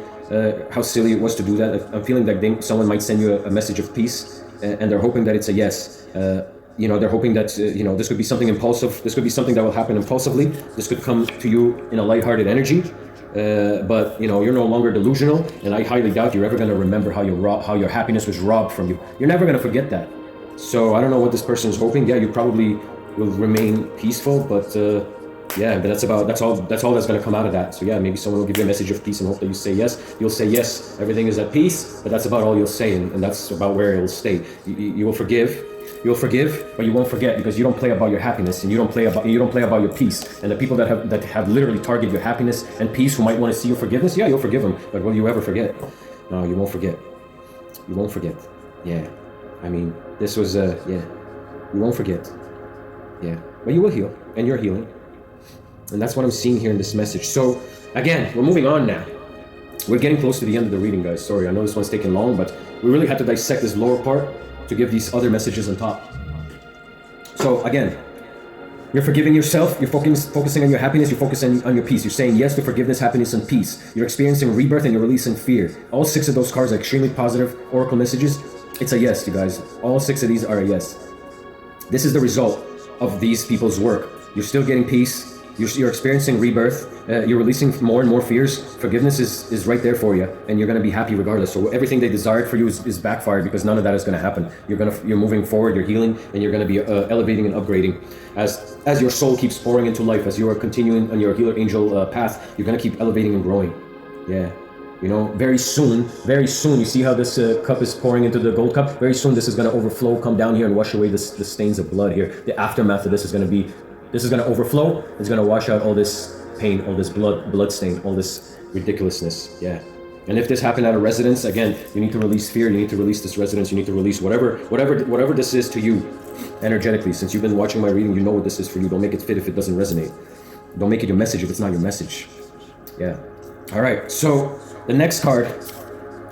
how silly it was to do that. I'm feeling like someone might send you a message of peace, and they're hoping that it's a yes. They're hoping that this could be something impulsive. This could be something that will happen impulsively. This could come to you in a lighthearted energy, but you know, you're no longer delusional, and I highly doubt you're ever going to remember how your happiness was robbed from you. You're never going to forget that. So I don't know what this person is hoping. Yeah, you probably will remain peaceful, but yeah, but that's all that's going to come out of that. So yeah, maybe someone will give you a message of peace and hope that you say yes. You'll say yes, everything is at peace, but that's about all you'll say, and that's about where it will stay. You will forgive. You'll forgive, but you won't forget, because you don't play about your happiness, and you don't play about your peace. And the people that have literally targeted your happiness and peace, who might want to see your forgiveness, yeah, you'll forgive them. But will you ever forget? No, you won't forget. You won't forget. Yeah, I mean, this was yeah, you won't forget. Yeah, but you will heal, and you're healing, and that's what I'm seeing here in this message. So again, we're moving on now. We're getting close to the end of the reading, guys. Sorry, I know this one's taking long, but we really had to dissect this lower part to give these other messages on top. So again, you're forgiving yourself, you're focusing on your happiness, you're focusing on your peace. You're saying yes to forgiveness, happiness, and peace. You're experiencing rebirth, and you're releasing fear. All 6 of those cards are extremely positive oracle messages. It's a yes, you guys. All 6 of these are a yes. This is the result of these people's work. You're still getting peace. You're experiencing rebirth. You're releasing more and more fears. Forgiveness is right there for you, and you're going to be happy regardless. So everything they desired for you is backfired, because none of that is going to happen. You're moving forward. You're healing, and you're going to be elevating and upgrading as your soul keeps pouring into life. As you are continuing on your healer angel path, you're going to keep elevating and growing. Yeah. You know, very soon, you see how this cup is pouring into the gold cup? Very soon this is going to overflow, come down here and wash away the stains of blood here. The aftermath of this is going to overflow. It's going to wash out all this pain, all this blood stain, all this ridiculousness. Yeah. And if this happened at a residence, again, you need to release fear. You need to release this residence. You need to release whatever this is to you energetically. Since you've been watching my reading, you know what this is for you. Don't make it fit if it doesn't resonate. Don't make it your message if it's not your message. Yeah. All right. So the next card,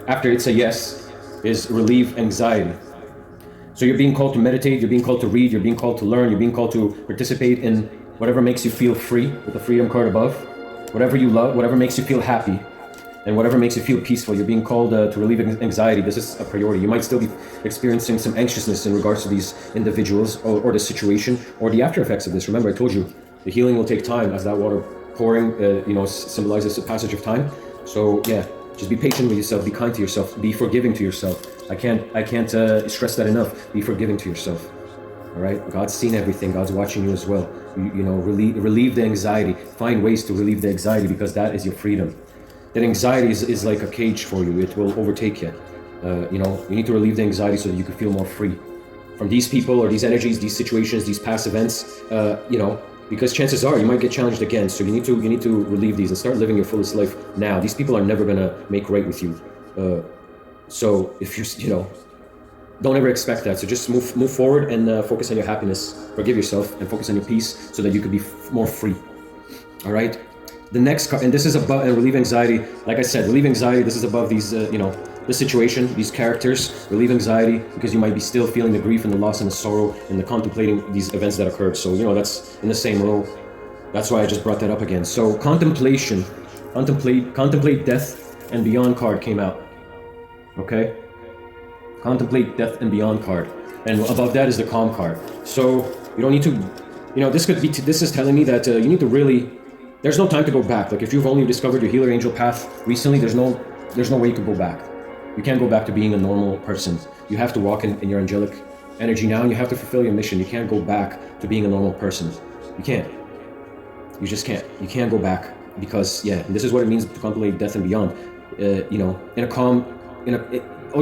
after it's a yes, is relieve anxiety. So you're being called to meditate, you're being called to read, you're being called to learn, you're being called to participate in whatever makes you feel free, with the freedom card above. Whatever you love, whatever makes you feel happy, and whatever makes you feel peaceful. You're being called to relieve anxiety. This is a priority. You might still be experiencing some anxiousness in regards to these individuals or the situation or the after effects of this. Remember, I told you, the healing will take time, as that water pouring, symbolizes the passage of time. So yeah, just be patient with yourself, be kind to yourself, be forgiving to yourself. I can't stress that enough. Be forgiving to yourself. All right, God's seen everything. God's watching you as well. Relieve the anxiety. Find ways to relieve the anxiety, because that is your freedom. That anxiety is like a cage for you. It will overtake you. You need to relieve the anxiety so that you can feel more free from these people or these energies, these situations, these past events. Because chances are you might get challenged again. So you need to relieve these and start living your fullest life now. These people are never gonna make right with you. So if don't ever expect that. So just move forward and focus on your happiness. Forgive yourself and focus on your peace so that you can be more free. All right. The next card, and this is above, and relieve anxiety. Like I said, relieve anxiety. This is above these, this situation, these characters. Relieve anxiety because you might be still feeling the grief and the loss and the sorrow and the contemplating these events that occurred. So that's in the same row. That's why I just brought that up again. So contemplate death and beyond card came out. Okay. Contemplate death and beyond card, and above that is the calm card. So you don't need to, this is telling me that you need to really. There's no time to go back. Like if you've only discovered your healer angel path recently, there's no way you can go back. You can't go back to being a normal person. You have to walk in your angelic energy now, and you have to fulfill your mission. You can't go back to being a normal person. You can't. You just can't. You can't go back because this is what it means to contemplate death and beyond.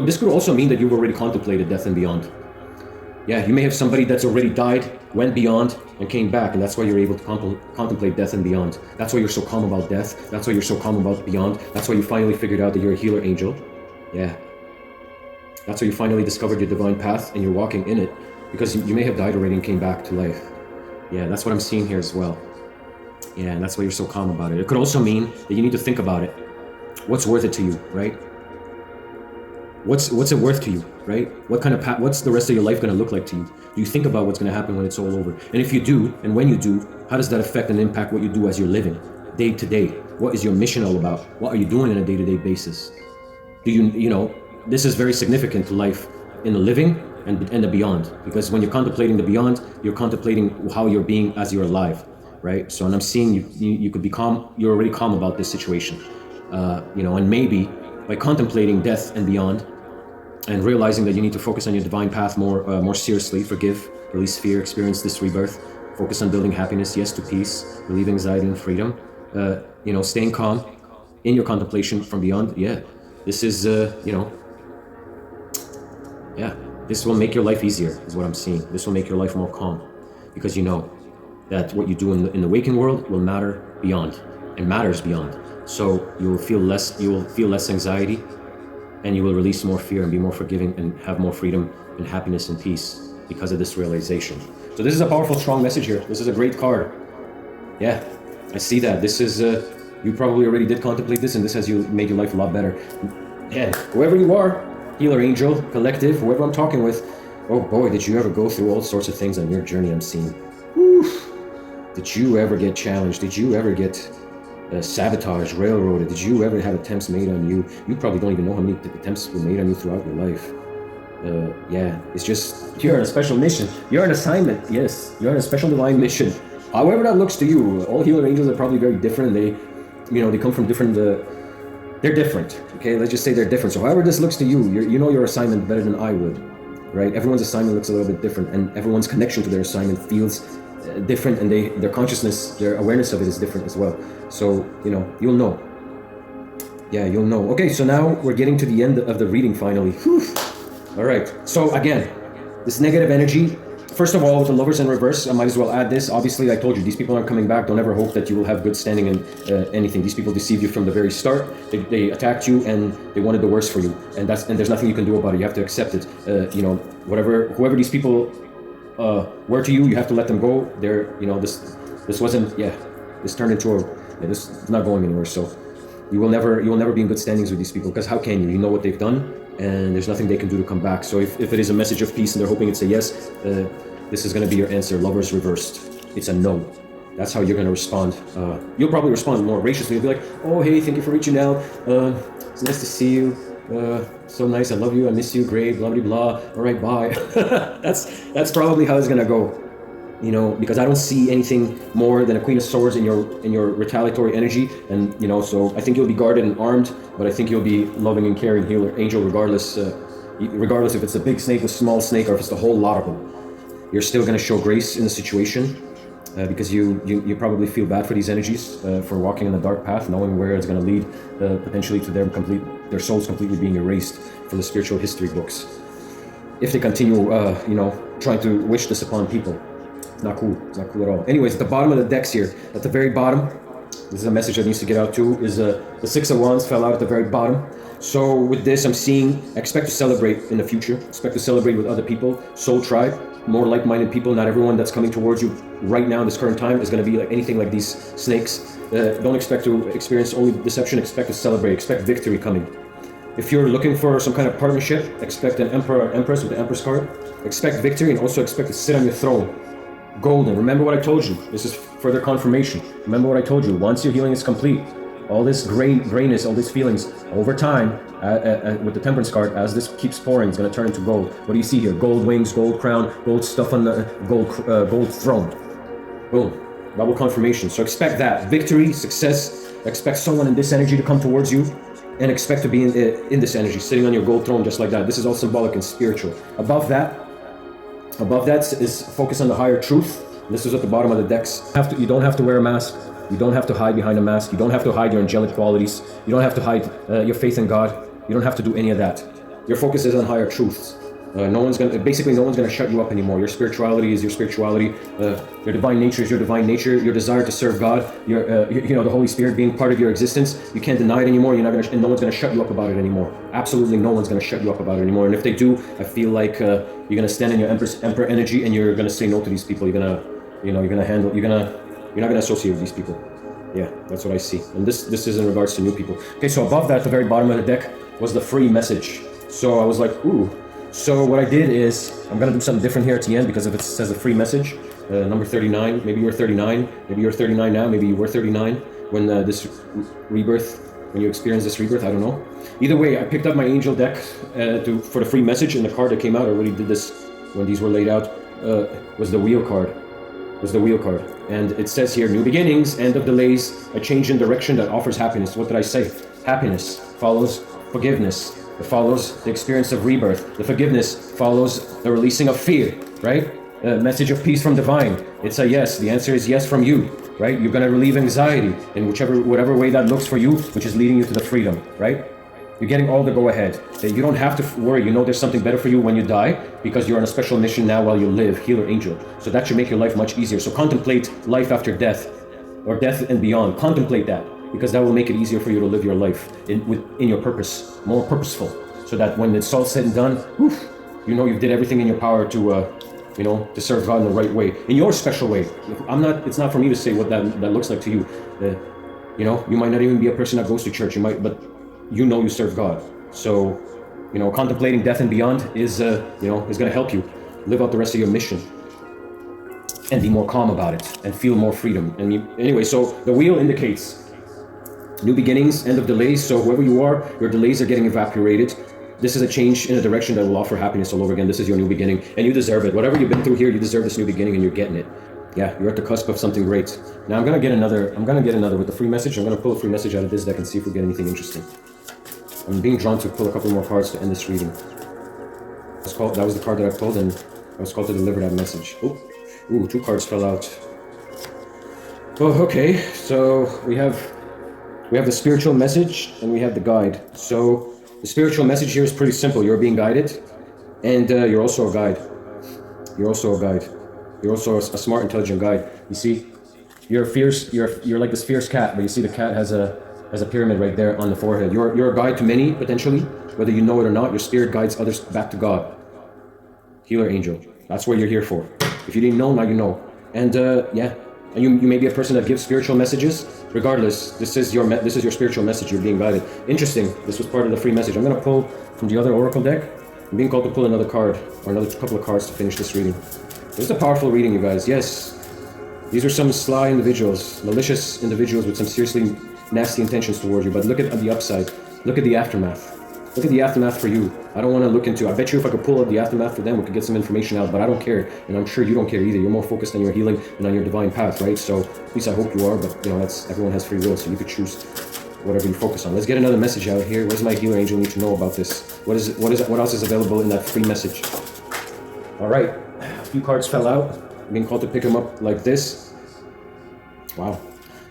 This could also mean that you've already contemplated death and beyond. Yeah, you may have somebody that's already died, went beyond, and came back, and that's why you're able to contemplate death and beyond. That's why you're so calm about death. That's why you're so calm about beyond. That's why you finally figured out that you're a healer angel. Yeah. That's why you finally discovered your divine path, and you're walking in it, because you may have died already and came back to life. Yeah, that's what I'm seeing here as well. Yeah, and that's why you're so calm about it. It could also mean that you need to think about it. What's worth it to you, right? What's it worth to you, right? What kind of what's the rest of your life going to look like to you? Do you think about what's going to happen when it's all over? And if you do, and when you do, how does that affect and impact what you do as you're living, day to day? What is your mission all about? What are you doing on a day-to-day basis? Do this is very significant to life in the living and the beyond, because when you're contemplating the beyond, you're contemplating how you're being as you're alive. right? So, and I'm seeing you could be calm. You're already calm about this situation, you know, and maybe by contemplating death and beyond, and realizing that you need to focus on your divine path more seriously, forgive, release fear, experience this rebirth, focus on building happiness, yes to peace, relieve anxiety and freedom, you know, staying calm in your contemplation from beyond. Yeah, this is, you know, yeah, this will make your life easier, is what I'm seeing. This will make your life more calm, because you know that what you do in the waking world will matter beyond, and matters beyond. So you will feel less anxiety, and you will release more fear and be more forgiving and have more freedom and happiness and peace because of this realization. So this is a powerful, strong message here. This is a great card. Yeah, I see that. This is, you probably already did contemplate this, and this has made your life a lot better. Yeah, whoever you are, healer, angel, collective, whoever I'm talking with, oh boy, did you ever go through all sorts of things on your journey, I'm seeing. Whew. Did you ever get challenged? Did you ever get sabotaged, railroaded? Did you ever have attempts made on you? You probably don't even know how many attempts were made on you throughout your life. Yeah, it's just, you're on a special mission. You're on assignment, yes. You're on a special divine mission. However that looks to you, all healer angels are probably very different. They, you know, they come from different, they're different, okay? Let's just say they're different. So however this looks to you, you know your assignment better than I would, right? Everyone's assignment looks a little bit different, and everyone's connection to their assignment feels different, and their consciousness, their awareness of it is different as well. So, you know, you'll know. Yeah, you'll know. Okay, so now we're getting to the end of the reading finally. Whew. All right, so again, this negative energy, first of all, with the lovers in reverse, I might as well add this. Obviously, I told you, these people aren't coming back. Don't ever hope that you will have good standing in anything. These people deceived you from the very start. They attacked you, and they wanted the worst for you. And there's nothing you can do about it. You have to accept it. You know, whoever these people were to you, you have to let them go. They're, you know, this wasn't, yeah, this turned into this is not going anywhere. So you will never be in good standings with these people, because how can you? You know what they've done, and there's nothing they can do to come back. So if it is a message of peace and they're hoping it's a yes, this is going to be your answer. Lovers reversed. It's a no. That's how you're going to respond. You'll probably respond more graciously. You'll be like, oh, hey, thank you for reaching out. It's nice to see you. So nice. I love you. I miss you. Great. Blah, blah, blah. All right, bye. That's probably how it's going to go. You know, because I don't see anything more than a Queen of Swords in your retaliatory energy. And, you know, so I think you'll be guarded and armed, but I think you'll be loving and caring healer, angel, regardless if it's a big snake, a small snake, or if it's the whole lot of them. You're still going to show grace in the situation, because you probably feel bad for these energies, for walking in the dark path, knowing where it's going to lead, potentially to their souls completely being erased from the spiritual history books. If they continue, you know, trying to wish this upon people. It's not cool. It's not cool at all. Anyways, at the bottom of the decks here, at the very bottom, this is a message that needs to get out too, is the Six of Wands fell out at the very bottom. So with this, I'm seeing, expect to celebrate in the future. Expect to celebrate with other people, soul tribe, more like-minded people. Not everyone that's coming towards you right now in this current time is going to be like anything like these snakes. Don't expect to experience only deception. Expect to celebrate. Expect victory coming. If you're looking for some kind of partnership, expect an Emperor or Empress with the Empress card. Expect victory, and also expect to sit on your throne. Golden. Remember what I told you. This is further confirmation. Remember what I told you. Once your healing is complete, all this grayness, all these feelings, over time, with the Temperance card, as this keeps pouring, it's going to turn into gold. What do you see here? Gold wings, gold crown, gold stuff on the gold throne. Boom. Double confirmation. So expect that. Victory, success. Expect someone in this energy to come towards you, and expect to be in this energy, sitting on your gold throne just like that. This is all symbolic and spiritual. Above that is focus on the higher truth. This is at the bottom of the decks. You don't have to wear a mask. You don't have to hide behind a mask. You don't have to hide your angelic qualities. You don't have to hide your faith in God. You don't have to do any of that. Your focus is on higher truths. No one's gonna shut you up anymore. Your spirituality is your spirituality. Your divine nature is your divine nature. Your desire to serve God, the Holy Spirit being part of your existence. You can't deny it anymore. And no one's gonna shut you up about it anymore. Absolutely, no one's gonna shut you up about it anymore. And if they do, I feel like you're gonna stand in your Emperor energy, and you're gonna say no to these people. You're not gonna associate with these people. Yeah, that's what I see. And this is in regards to new people. Okay, so above that, at the very bottom of the deck, was the free message. So I was like, ooh. So what I did is, I'm gonna do something different here at the end, because if it says a free message, number 39, maybe you're 39, maybe you're 39 now, maybe you were 39 when this rebirth, when you experience this rebirth, I don't know. Either way, I picked up my angel deck for the free message, and the card that came out, I already did this when these were laid out, was the wheel card. was the wheel card. And it says here, new beginnings, end of delays, a change in direction that offers happiness. What did I say? Happiness follows forgiveness. It follows the experience of rebirth. The forgiveness follows the releasing of fear, right? A message of peace from divine. It's a yes. The answer is yes from you, right? You're going to relieve anxiety in whatever way that looks for you, which is leading you to the freedom, right? You're getting all the go-ahead. You don't have to worry. You know there's something better for you when you die because you're on a special mission now while you live, healer angel. So that should make your life much easier. So contemplate life after death or death and beyond. Contemplate that because that will make it easier for you to live your life in your purpose, more purposeful. So that when it's all said and done, you know you did everything in your power to to serve God in the right way, in your special way. It's not for me to say what that looks like to you. You might not even be a person that goes to church. But you serve God. So, contemplating death and beyond is going to help you live out the rest of your mission and be more calm about it and feel more freedom. And anyway, so the wheel indicates new beginnings, end of delays. So whoever you are, your delays are getting evaporated. This is a change in a direction that will offer happiness all over again. This is your new beginning, and you deserve it. Whatever you've been through here, you deserve this new beginning, and you're getting it. Yeah, you're at the cusp of something great. Now I'm gonna get another with the free message. I'm gonna pull a free message out of this deck and see if we get anything interesting. I'm being drawn to pull a couple more cards to end this reading. That was the card that I pulled, and I was called to deliver that message. Ooh, 2 cards fell out. Oh, okay. So we have the spiritual message and we have the guide. So the spiritual message here is pretty simple. You're being guided, and you're also a guide. You're also a smart, intelligent guide. You see, you're fierce. You're like this fierce cat, but you see the cat has a pyramid right there on the forehead. You're a guide to many, potentially, whether you know it or not. Your spirit guides others back to God. Healer angel. That's what you're here for. If you didn't know, now you know. And and you may be a person that gives spiritual messages. Regardless, this is your spiritual message. You're being guided. Interesting. This was part of the free message. I'm gonna pull from the other oracle deck. I'm being called to pull another card or another couple of cards to finish this reading. This is a powerful reading, you guys. Yes, these are some sly individuals, malicious individuals with some seriously nasty intentions towards you. But look at the upside. Look at the aftermath. Look at the aftermath for you. I don't want to look into. I bet you if I could pull up the aftermath for them, we could get some information out. But I don't care, and I'm sure you don't care either. You're more focused on your healing and on your divine path, right? So at least I hope you are. But everyone has free will, so you could choose whatever you focus on. Let's get another message out here. What does my healer angel need to know about this? What else is available in that free message? All right, a few cards fell out. I'm being called to pick them up like this. Wow.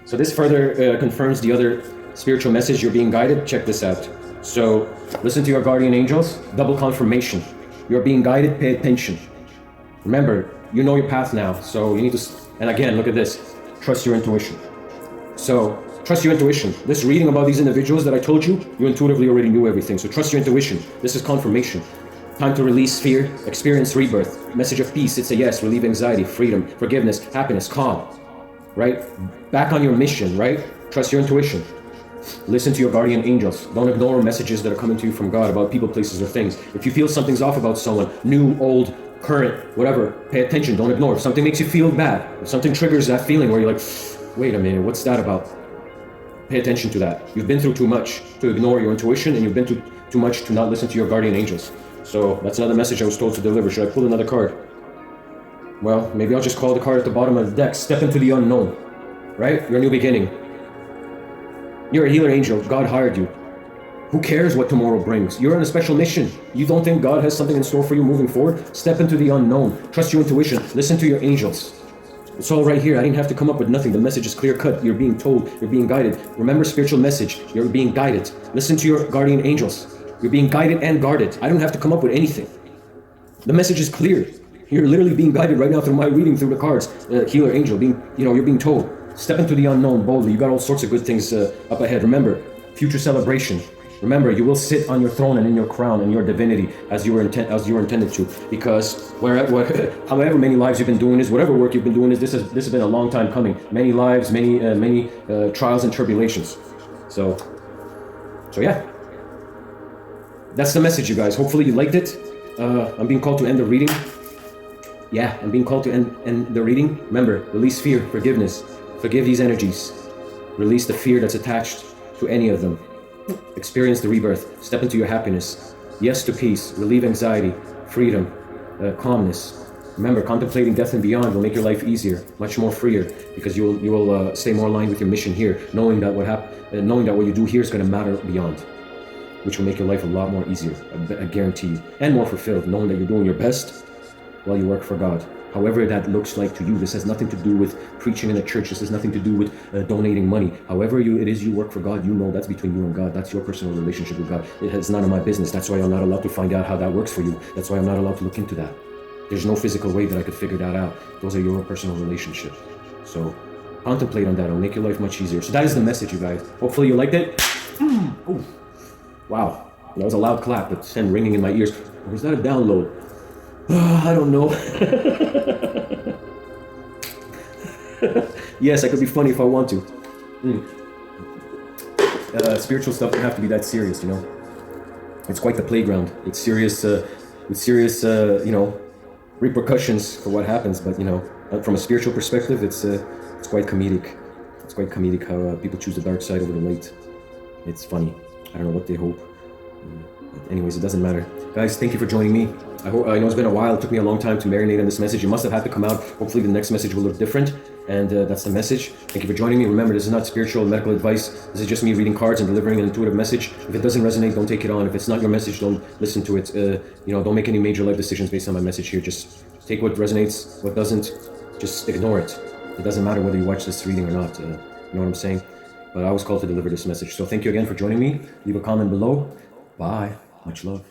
So this further confirms the other spiritual message. You're being guided. Check this out. So listen to your guardian angels. Double confirmation. You're being guided. Pay attention. Remember, you know your path now. So you need to. And again, look at this. Trust your intuition. So trust your intuition. This reading about these individuals that I told you, you intuitively already knew everything. So trust your intuition. This is confirmation. Time to release fear, experience rebirth. Message of peace. It's a yes. Relieve anxiety, freedom, forgiveness, happiness, calm. Right? Back on your mission, right? Trust your intuition. Listen to your guardian angels. Don't ignore messages that are coming to you from God about people, places, or things. If you feel something's off about someone, new, old, current, whatever, pay attention. Don't ignore. If something makes you feel bad, if something triggers that feeling where you're like, wait a minute, what's that about? Pay attention to that. You've been through too much to ignore your intuition, and you've been through too much to not listen to your guardian angels. So that's another message I was told to deliver. Should I pull another card? Well, maybe I'll just call the card at the bottom of the deck. Step into the unknown. Right? Your new beginning. You're a healer angel. God hired you. Who cares what tomorrow brings? You're on a special mission. You don't think God has something in store for you moving forward? Step into the unknown. Trust your intuition. Listen to your angels. It's all right here. I didn't have to come up with nothing. The message is clear cut. You're being told. You're being guided. Remember spiritual message. You're being guided. Listen to your guardian angels. You're being guided and guarded. I don't have to come up with anything. The message is clear. You're literally being guided right now through my reading through the cards. Healer angel. You're being told. Step into the unknown boldly. You got all sorts of good things up ahead. Remember, future celebration. Remember, you will sit on your throne and in your crown and your divinity as you were intended to. Because however many lives you've been doing this, whatever work you've been doing this has been a long time coming. Many lives, many trials and tribulations. So yeah, that's the message, you guys. Hopefully you liked it. I'm being called to end the reading. Yeah, I'm being called to end the reading. Remember, release fear, forgiveness. Forgive these energies. Release the fear that's attached to any of them. Experience the rebirth. Step into your happiness. Yes to peace. Relieve anxiety. Freedom. Calmness. Remember, contemplating death and beyond will make your life easier, much more freer, because you will stay more aligned with your mission here, knowing that what you do here is going to matter beyond, which will make your life a lot more easier, I guarantee, and more fulfilled, knowing that you're doing your best while you work for God. However that looks like to you. This has nothing to do with preaching in a church. This has nothing to do with donating money. However it is you work for God, you know that's between you and God. That's your personal relationship with God. It's none of my business. That's why I'm not allowed to find out how that works for you. That's why I'm not allowed to look into that. There's no physical way that I could figure that out. Those are your personal relationships. So contemplate on that. It'll make your life much easier. So that is the message, you guys. Hopefully you liked it. Ooh. Wow. That was a loud clap, but then ringing in my ears. Or was that a download? I don't know. Yes, I could be funny if I want to. Spiritual stuff doesn't have to be that serious, you know. It's quite the playground. It's serious, with serious, repercussions for what happens. But from a spiritual perspective, it's quite comedic. It's quite comedic how people choose the dark side over the light. It's funny. I don't know what they hope. But anyways, it doesn't matter. Guys, thank you for joining me. I know it's been a while. It took me a long time to marinate on this message. It must have had to come out. Hopefully the next message will look different. And that's the message. Thank you for joining me. Remember, this is not spiritual medical advice. This is just me reading cards and delivering an intuitive message. If it doesn't resonate, don't take it on. If it's not your message, don't listen to it. Don't make any major life decisions based on my message here. Just take what resonates. What doesn't, just ignore it. It doesn't matter whether you watch this reading or not. You know what I'm saying? But I was called to deliver this message. So thank you again for joining me. Leave a comment below. Bye. Much love.